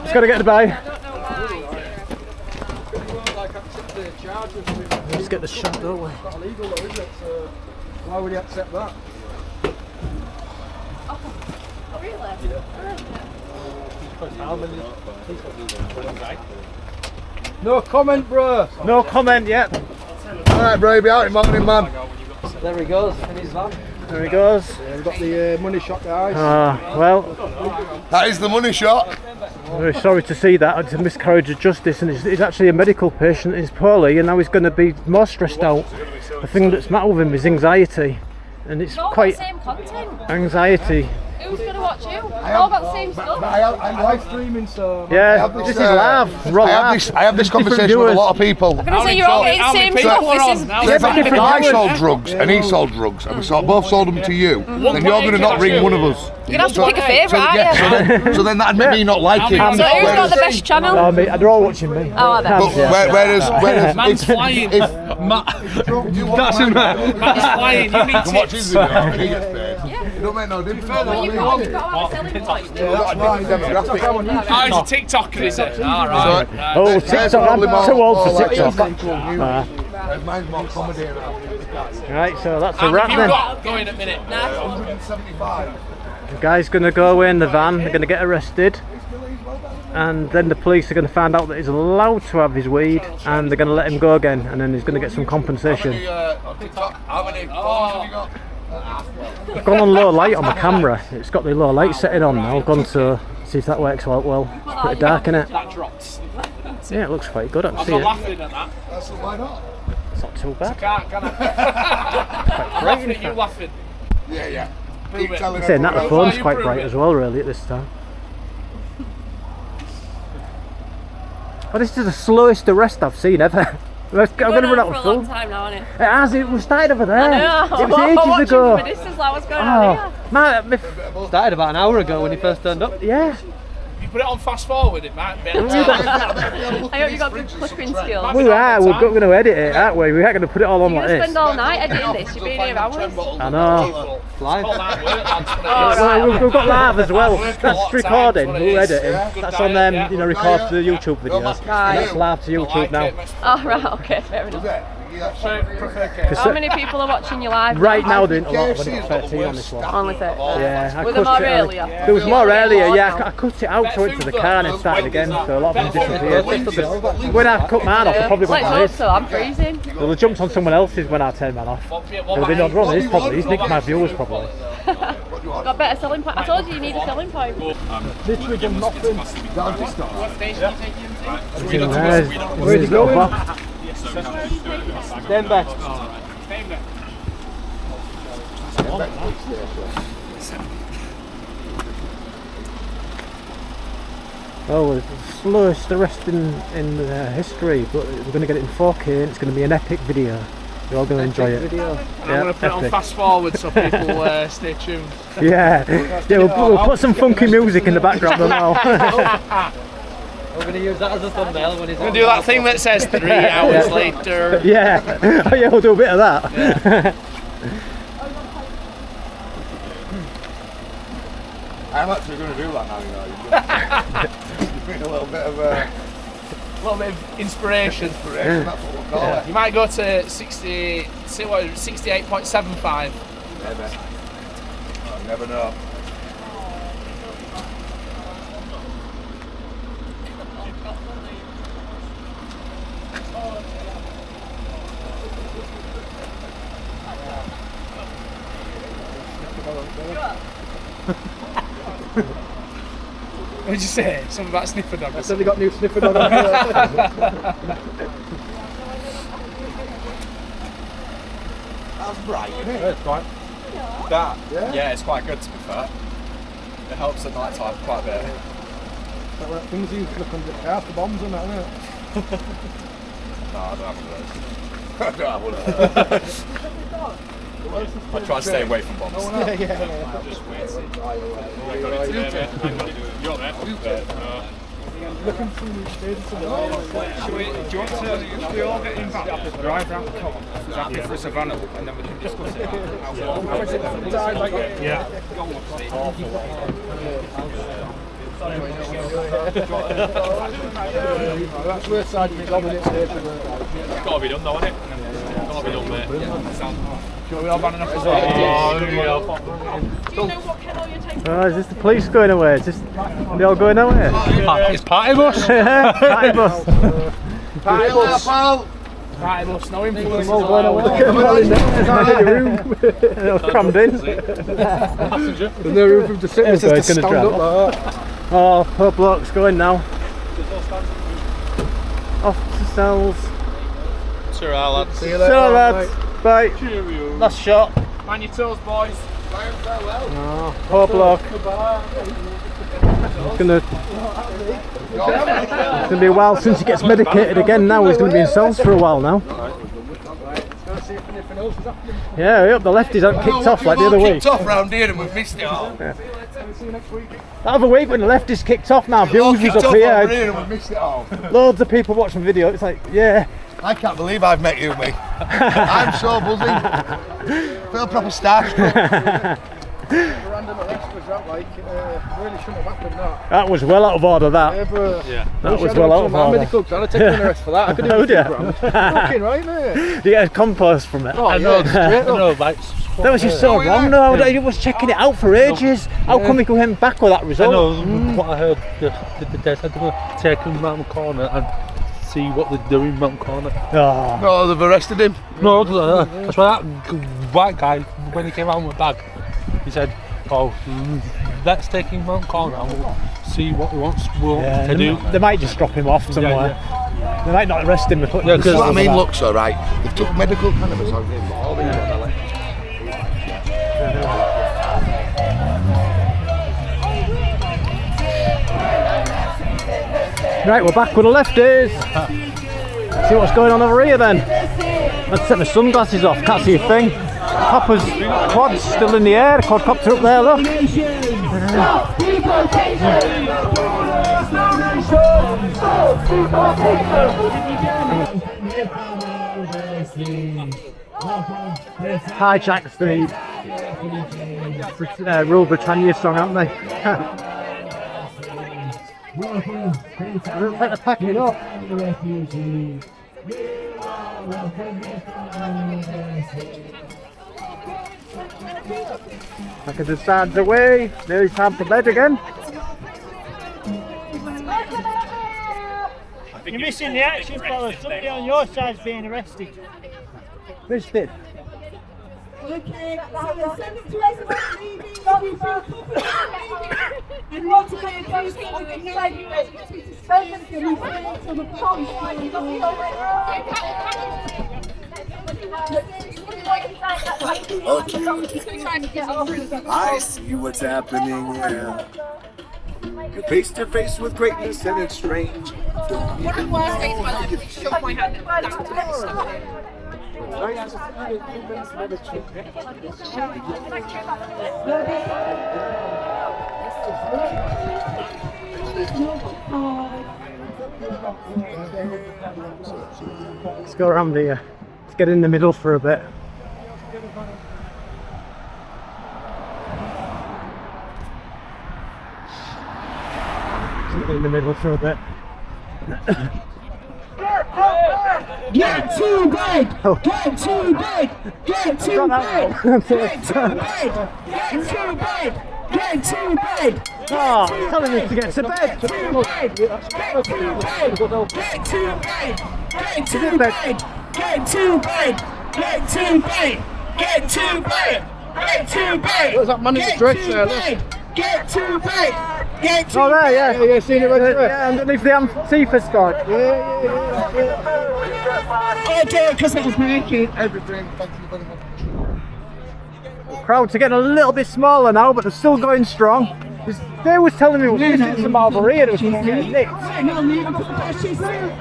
He's got to get the bag. Let's get the shot, don't we? Illegal though, isn't it? So why would he accept that? No comment, bro. No comment yet. Alright, bro, be out in morning, man. There he goes, in his van. There he goes. We've got the money shot, guys. Well, That is the money shot. very sorry to see that. It's a miscarriage of justice, and he's actually a medical patient. He's poorly, and now he's going to be more stressed out. The thing that's matter with him is anxiety, and it's quite Same content. anxiety. Who's going to watch you? All got the same stuff. I'm live streaming, so Yeah, this is live. Raw live. I have this conversation with a lot of people. I'm going to say you're all getting the same stuff. This is If I sold drugs and he sold drugs and we both sold them to you, then you're going to not ring one of us. You're going to have to pick a favourite, aren't you? So then that'd make me not like him. So who's got the best channel? No, mate, they're all watching me. Oh, are they? Whereas Man's flying. That's him. Man's flying. You need can watch tips. his video, he gets paid. It don't make no difference. Well, you've got to have a selling point. Oh, he's a TikToker, is it? All right. Oh, TikTok. I'm too old for TikTok. Mine's more comedy. Right, so that's a How wrap have you then. got going at the minute? 175. The guy's going to go away in the van. They're going to get arrested. And then the police are going to find out that he's allowed to have his weed, and they're going to let him go again, and then he's going to get some compensation. How many phones have you got? I've gone on low light on my camera. It's got the low light setting on now. I've gone to see if that works out well. It's pretty dark, innit? That drops. Yeah, it looks quite good. I can I'm see not it. laughing at that. Why not? It's not too bad. Can I? I'm laughing at you laughing. Yeah. Prove it. I'm saying that the phone's quite bright as well, really, at this time. Oh, this is the slowest arrest I've seen ever. I'm going to run out of for a long film. time now, isn't it? It has, it was started over there. I know. It was ages ago. This is like what's going on here. Man, Started about an hour ago when he first turned up. yeah. You put it on fast forward, it might be. I hope you got good clipping skills. We are, we're going to edit it, aren't we? We aren't going to put it all on You're like going to this. spend all night editing this. You've been here hours. I know. Live. Well, we've got live as well. That's recording, we're editing. That's on them, record for the YouTube videos. Right. That's live to YouTube now. Oh, right, okay, fair enough. How many people are watching you live? Right now, there ain't a lot. I've only got 13 on this one. Only 30. Yeah, Were there more earlier? There was more earlier, yeah. I cut it out, so I went to the car and it started again, so a lot of them disappeared. When I cut mine off, I probably went Let's on hope his. so, I'm freezing. Well, they jumped on someone else's when I turned mine off. They'll be not on his probably. He's nicked my viewers probably. Got better selling point. I told you need a selling point. Literally done nothing. Down to start. What station are you taking him to? Where's he going? Stand back. Oh, it's the slowest arrest in history, but we're going to get it in 4K and it's going to be an epic video. You're all going to enjoy it. I'm going to put it on fast forward so people stay tuned. Yeah, we'll put some funky music in the background as well. We're going to use that as a thumbnail when he's We're going to do that thing that says 3 hours later. Yeah, oh yeah, we'll do a bit of that. Yeah. I'm actually going to do that now, you know. You've been a little bit of inspiration. That's what we'll call it. You might go to 68.75. Maybe. You never know. What did you say? Something about sniffer dog? I said they got new sniffer dog on That's bright, isn't it? Yeah, it's quite. That? Yeah, it's quite good to be fair. It helps at night time quite a bit. Like things you look under the car for bombs and that, isn't it? No, I don't have one of those. I don't have one of those. I try to stay away from bombs. Yeah. Just wait. Looking through the stages of the Do you want to, if we all get in back, drive round the corner, happy for Savannah, and then we can discuss it. Yeah. That's where side of me dominates there. It's got to be done though, isn't it? It's got to be done, mate. Sure, we all van enough as well. Do you know what kennel you're taking? Oh, is this the police going away? Is this, are they all going away? It's party bus. Party bus. Party bus. Party bus, no influence. Look at them all in the room. They're all crammed in. There's no room for them to sit, it's just to stand up like that. Oh, poor bloke's going now. Off to cells. Sure, lads. See you later, lads. Bye. Cheerio. Last shot. Man your toes, boys. Oh, poor bloke. It's gonna be a while since he gets medicated again now. He's gonna be in cells for a while now. Yeah, I hope the lefties haven't kicked off like the other week. Kicked off round here and we've missed it all. Yeah. That other week when the lefties kicked off now, views was up here. And we've missed it all. Loads of people watching the video. It's like, yeah. I can't believe I've met you, mate. I'm so buzzing. I feel proper starstruck. Random extras, that like really shouldn't have happened. That was well out of order. That. Yeah. That was well out of order. Medical, I'd take an arrest for that. I could do it. Fucking right, mate. You get a compost from it. Oh, I know. That was just so wrong. No, I was checking it out for ages. How come we came back with that result? I know what I heard. They said they were taking him round the corner and see what they're doing round the corner. Oh. No, they've arrested him. No, that's why that white guy, when he came out with a bag, he said, "Oh, let's take him round the corner and we'll see what he wants to do." They might just drop him off somewhere. Yeah. They might not arrest him. What I mean, look, so right. They took medical cannabis on him. All these Right, we're back with the lefties. See what's going on over here then. Let's take my sunglasses off, can't see a thing. Hopper's quad's still in the air, quadcopter up there, look. Hijacks the Rule Britannia song, haven't they? They're packing up. Back of the sides away, nearly time for bed again. You're missing the action, fellas. Somebody on your side's being arrested. Missed it. I see what's happening here. You're face to face with greatness and it's strange. One of the worst days of my life is to shove my hand down to the stomach. Let's go around here. Let's get in the middle for a bit. In the middle for a bit. Get to bed! Oh. Get to bed! Get to bed! Get to bed! Get to bed! Get to bed! Oh, telling me to get to bed! Get to bed! Get to bed! Get to bed! Get to bed! Get to bed! Get to bed! Get to bed! Get to bed! What's that man in the dress there? Look. Get to bed! Get to Oh, there, yeah. Yeah, seen it right there. Yeah, underneath the Antifa scarf. I do it because it was making Everything. Thank you very much. Crowds are getting a little bit smaller now, but they're still going strong. They was telling me it was missing some Marlborough and it was going to get nicked. We don't need till the fascists leave.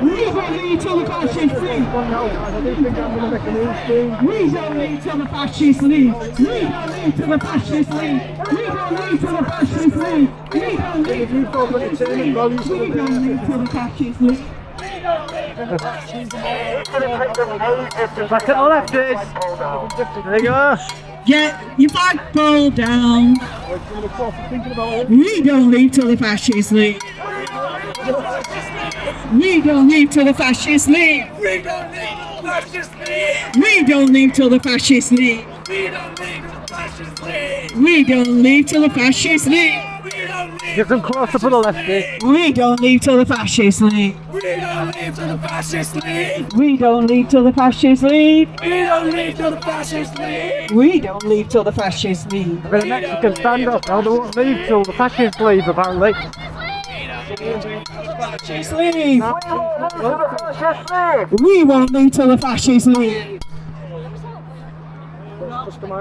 We don't need till the fascists leave. We don't need till the fascists leave. We don't need till the fascists leave. We don't need till the fascists leave. We don't need till the fascists leave. Back at the lefties. There you go. Get your flagpole down. We don't leave till the fascists leave. We don't leave till the fascists leave. We don't leave till the fascists leave. We don't leave till the fascists leave. We don't leave till the fascists leave. Get them closer for the lefty. We don't leave till the fascists leave. We don't leave till the fascists leave. We don't leave till the fascists leave. We don't leave till the fascists leave. We don't leave till the fascists leave. A bit of Mexican stand up. Now they won't leave till the fascists leave, apparently. Fascists leave. We won't leave till the fascists leave.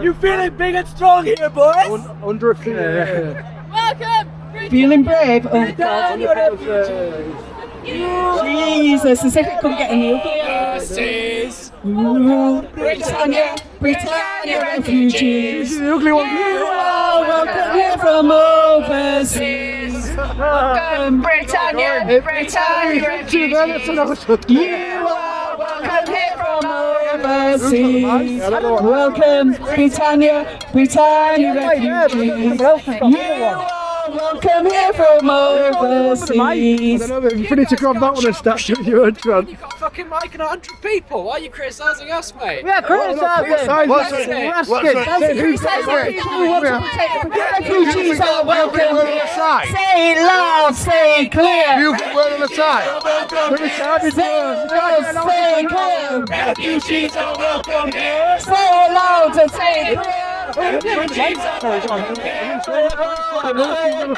You feeling big and strong here, boys? Under a feet. Welcome! Feeling brave? Oh God. Jesus, as if it couldn't get any uglier. Britannia, Britannia refugees. The ugly one. You are welcome here from overseas. Welcome Britannia, Britannia refugees. You are welcome here from overseas. Welcome Britannia, Britannia refugees. Welcome here from overseas. I don't know, if you need to grab that one and start doing your own tron. You've got fucking mic and 100 people. Why are you criticising us, mate? Yeah, criticise it. Refugees are welcome. Say it loud, say it clear. You put word on the side. Say it clear. Refugees are welcome here. Say it loud and say it clear. Refugees are welcome here. Refugees are welcome here.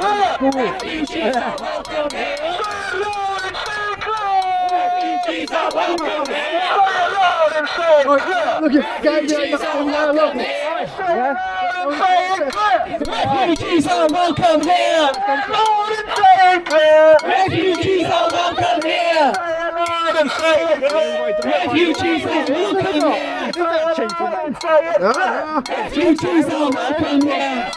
Refugees are welcome here. Look at guys behind that one there, look. Refugees are welcome here. Refugees are welcome here. Refugees are welcome here. Refugees are welcome here.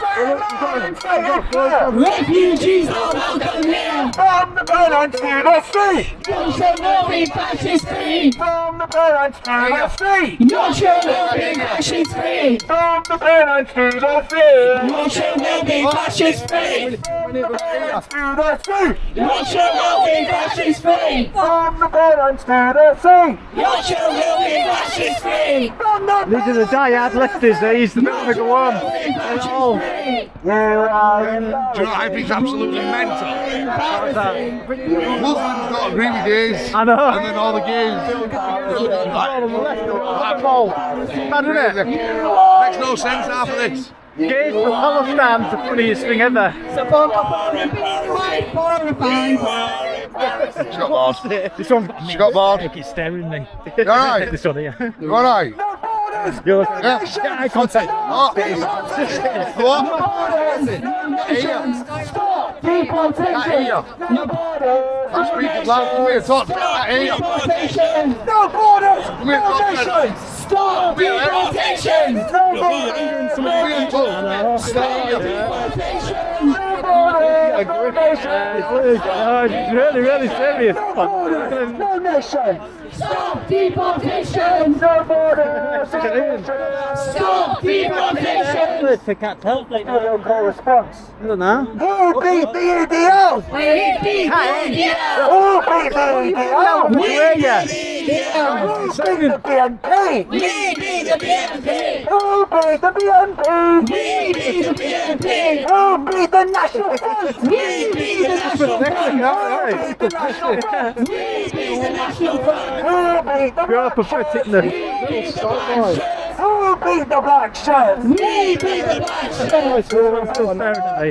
Refugees are welcome here. From the Berlin to the sea. You shall not be fascist free. From the Berlin to the sea. You shall not be fascist free. From the Berlin to the sea. You shall not be fascist free. From the Berlin to the sea. You shall not be fascist free. From the Berlin violence to the sea. Your children will be fascist free. These are the diehard lefties, these. They're not going to go on. You are in Do you know what I think is absolutely mental? Muslims don't agree with gays. I know. And then all the gays. All on the left, bad, isn't it? Makes no sense half of this. Gays for Palestine, the funniest thing ever. She got bored. This one, She got bored. it's staring me. You alright? This one here. You alright? You're looking Yeah. get eye contact. What? What? Can't hear you. I'm speaking loud. Come here, talk. Can't hear you. No borders! Come here, talk. Stop deportation! No borders! Come here, talk. It's really, really serious. No nation! Stop deportation! No borders! Stop deportation! They can't tell. No response. I don't know. Who beat the EDL? We beat the EDL! Who beat the EDL? Who beat the Who beat the BNP? We beat the BNP! Who beat the BNP? We beat the BNP! Who beat the National Front? We beat the National Front! Who beat the National Front? We beat the National Front! Who beat the You're pathetic, then. Who beat the black shirts? We beat the black shirts! Still staring at me.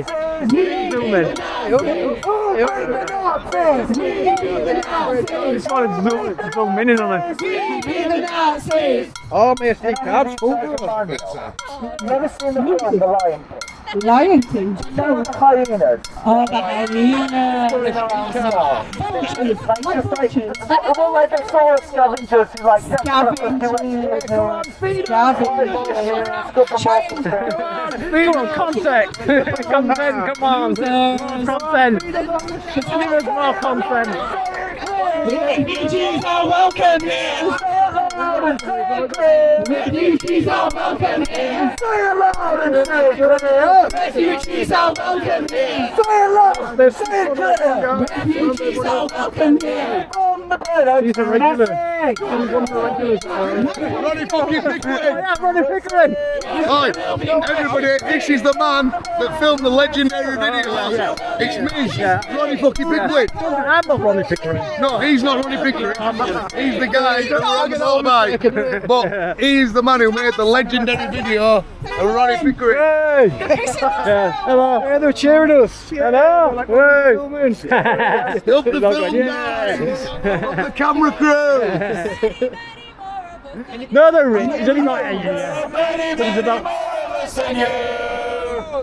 Zooming. Who beat the Nazis? We beat the Nazis! This one is zooming in on me. We beat the Nazis! Oh, my Seacroft. Never seen the film The Lion King? Lion King? No, it's hyenas. Oh, the hyenas! Like the sword scavengers who like Feel contact. Consent, come on. Consent. Give us more consent. Refugees are welcome here! Refugees are welcome here! Say it loud and say it clear! Refugees are welcome here! Say it loud, say it clear! Refugees are welcome here! On the bed, He's a regular. Ronnie fucking Pickering. Yeah, Ronnie Pickering. Hi, everybody, this is the man that filmed the legendary video. It's me, Ronnie fucking Pickering. I'm not Ronnie Pickering. No, he's not Ronnie Pickering. He's the guy that was on the motorbike. But he's the man who made the legendary video of Ronnie Pickering. Hey! Yeah. Hello. Yeah, they're cheering us. Hello. Hey. Help the film, guys. Help the camera crew. No, they're rich. He's only not 8 years. But he's about...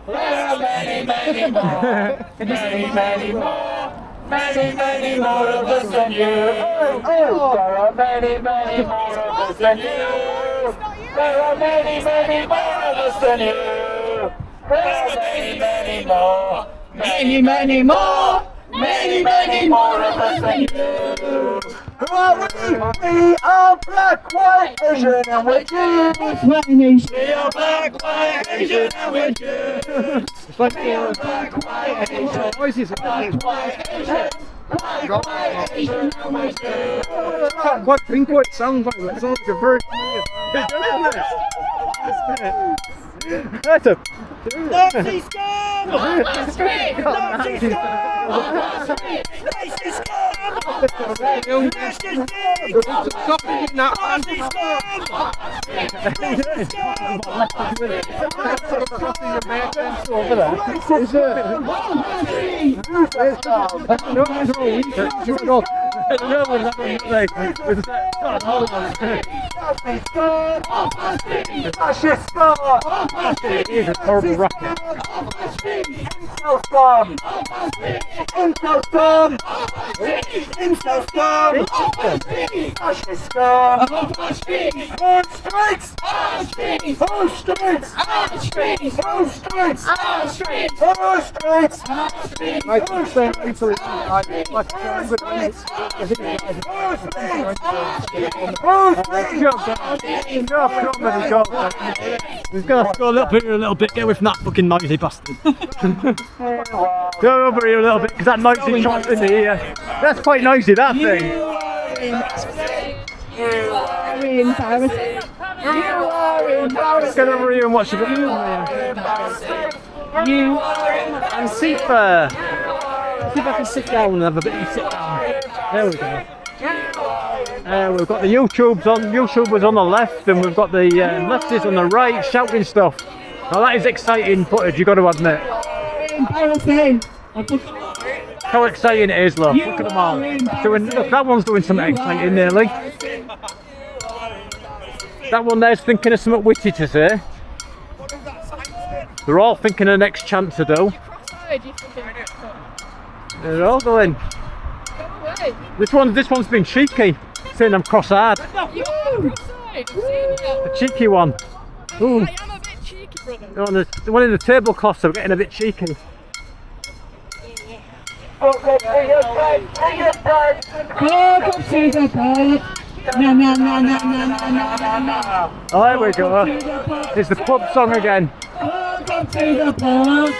There are many, many more. Many, many more. Many, many more of us than you. There are many, many more of us than you. There are many, many more of us than you. There are many, many more. Many, many more. Many, many more of us than you. Who are we? We are black, white, Asian, and we're Jews. We are black, white, Asian, and we're Jews. It's like We are black, white, Asian. voices. Black, white, Asian. Black, white, Asian, and we're Jews. What think what it sounds like? It sounds like a very That's a Nazi scum! Nazi scum! Nazi scum! Nazi scum! Nazi He's a horrible rocket. Incel scum! Incel scum! Incel scum! Fascist scum! On streets! On streets! On streets! On streets! On streets! On streets! On streets! I think saying Italy He's gonna go up here a little bit, get with that fucking noisy bastard. Go over here a little bit, because that noisy shot in the ear. That's quite noisy, that thing. embarrassing. You are embarrassing. Get over here and watch it. You and sit there. See if I can sit down and have a bit of a sit down. There we go. We've got the YouTubers on the left, and we've got the lefties on the right shouting stuff. Now that is exciting footage, you've got to admit. embarrassing. How exciting it is, look. Look at them all. Look, that one's doing something exciting nearly. That one there's thinking of something witty to say. They're all thinking of the next chant to do. They're all going. This one's been cheeky, saying I'm cross-eyed. The cheeky one. Ooh. I am a bit cheeky, brother. The one in the tablecloths are getting a bit cheeky. Welcome to the bed. No, no, no, no, no, no, no, no, no. Oh, there we go. It's the pub song again. Welcome to the pub.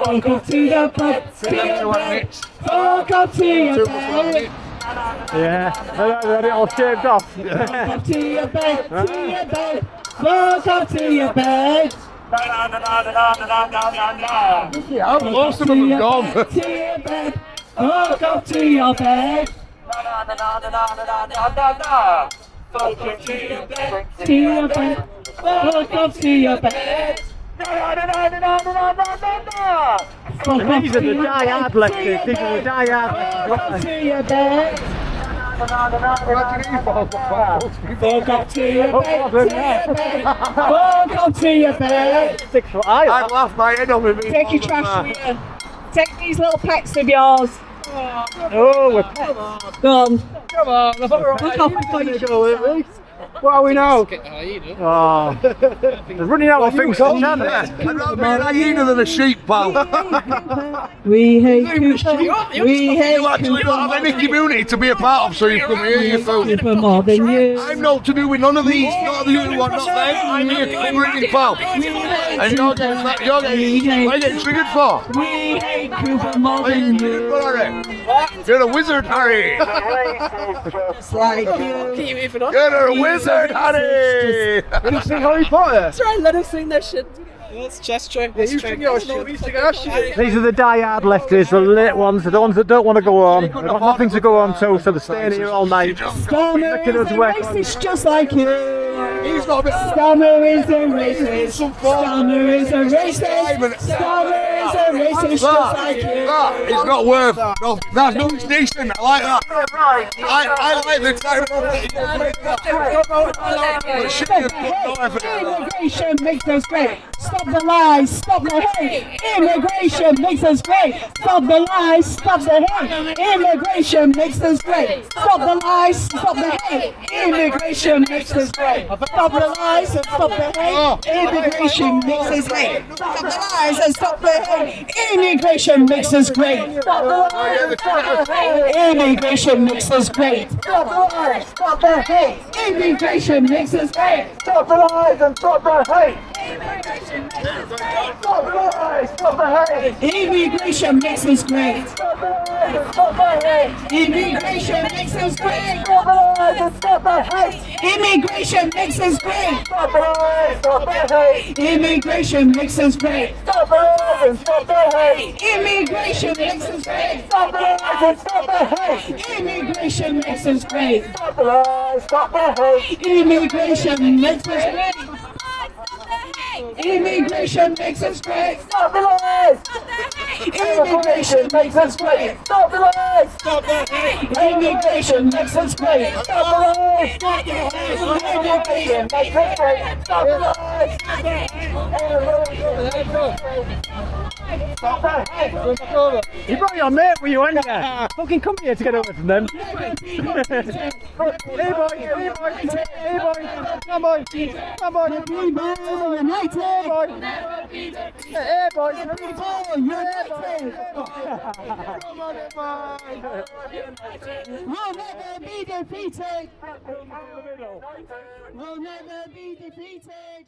Welcome to the pub. Welcome to your bed. Yeah, I had it all shaved off. Welcome to your bed, Welcome to your bed. Most of them have gone. Welcome to your bed. Welcome to your bed. Welcome to your bed. And these are the Diehard Lefties. These are the Diehard Lefties. Welcome to your bed. Welcome to your bed. Welcome to your bed. 6 foot high. I've laughed my head off with me. Take your trash with you. Take these little pets of yours. Oh, we're pets. Go on. Come on, I thought we were Look off before you go. What are we now? Get the hyena. Oh, they're running out of things to chant. I'd rather be a hyena than a sheep, pal. We hate Cooper. We hate You actually don't have any community to be a part of, so you come here, you fool. Cooper more than you. I'm not to do with none of these, not you one, not them. I'm here covering pal. And you're getting triggered for? We hate Cooper more What are you than getting you. triggered for, Harry? You're a wizard, Harry. Just like you. Keep it on. You're a wizard, Harry. You don't sing Harry Potter? That's right, let us sing that shit. That's true. Yeah, you sing your shit, we sing our shit. These are the Diehard Lefties, the late ones, the ones that don't want to go home. They've got nothing to go home to, so they're staying here all night. Stammer is a racist just like you. He's not a bit. Stammer is a racist. Stammer is a racist. Stammer is a racist just like you. That is not worth. No, that's not decent. I like that. I like the time. Immigration makes us great. Stop the lies, stop the hate. Immigration makes us great. Stop the lies, stop the hate. Immigration makes us great. Stop the lies, stop the hate. Immigration makes us great. Stop the lies and stop the hate. Immigration makes us great. Stop the lies and stop the hate. Immigration makes us great. Stop the lies, stop the hate. Immigration makes us great. Stop the lies, stop the hate. Immigration makes us great. Stop the lies and stop the hate. Stop the lies, stop the hate. Immigration makes us great. Stop the lies, stop the hate. Immigration makes us great. Stop the lies and stop the hate. Immigration makes us great. Stop the lies, stop the hate. Immigration makes us great. Stop the lies and stop the hate. Immigration makes us great. Stop the lies and stop the hate. Immigration makes us great. Stop the lies, stop the hate. Immigration makes us great. Immigration makes us great. Stop the lies. Immigration makes us great. Stop the lies. Stop the hate. Immigration makes us great. Stop the lies. Stop the hate. Immigration makes us great. Stop the lies. Stop the hate. You brought your mate with you, ain't you? Fucking come here to get away from them. Hey boy, hey boy, hey boy, come on, come on, hey boy, hey boy, hey We'll never be defeated. We'll never be defeated.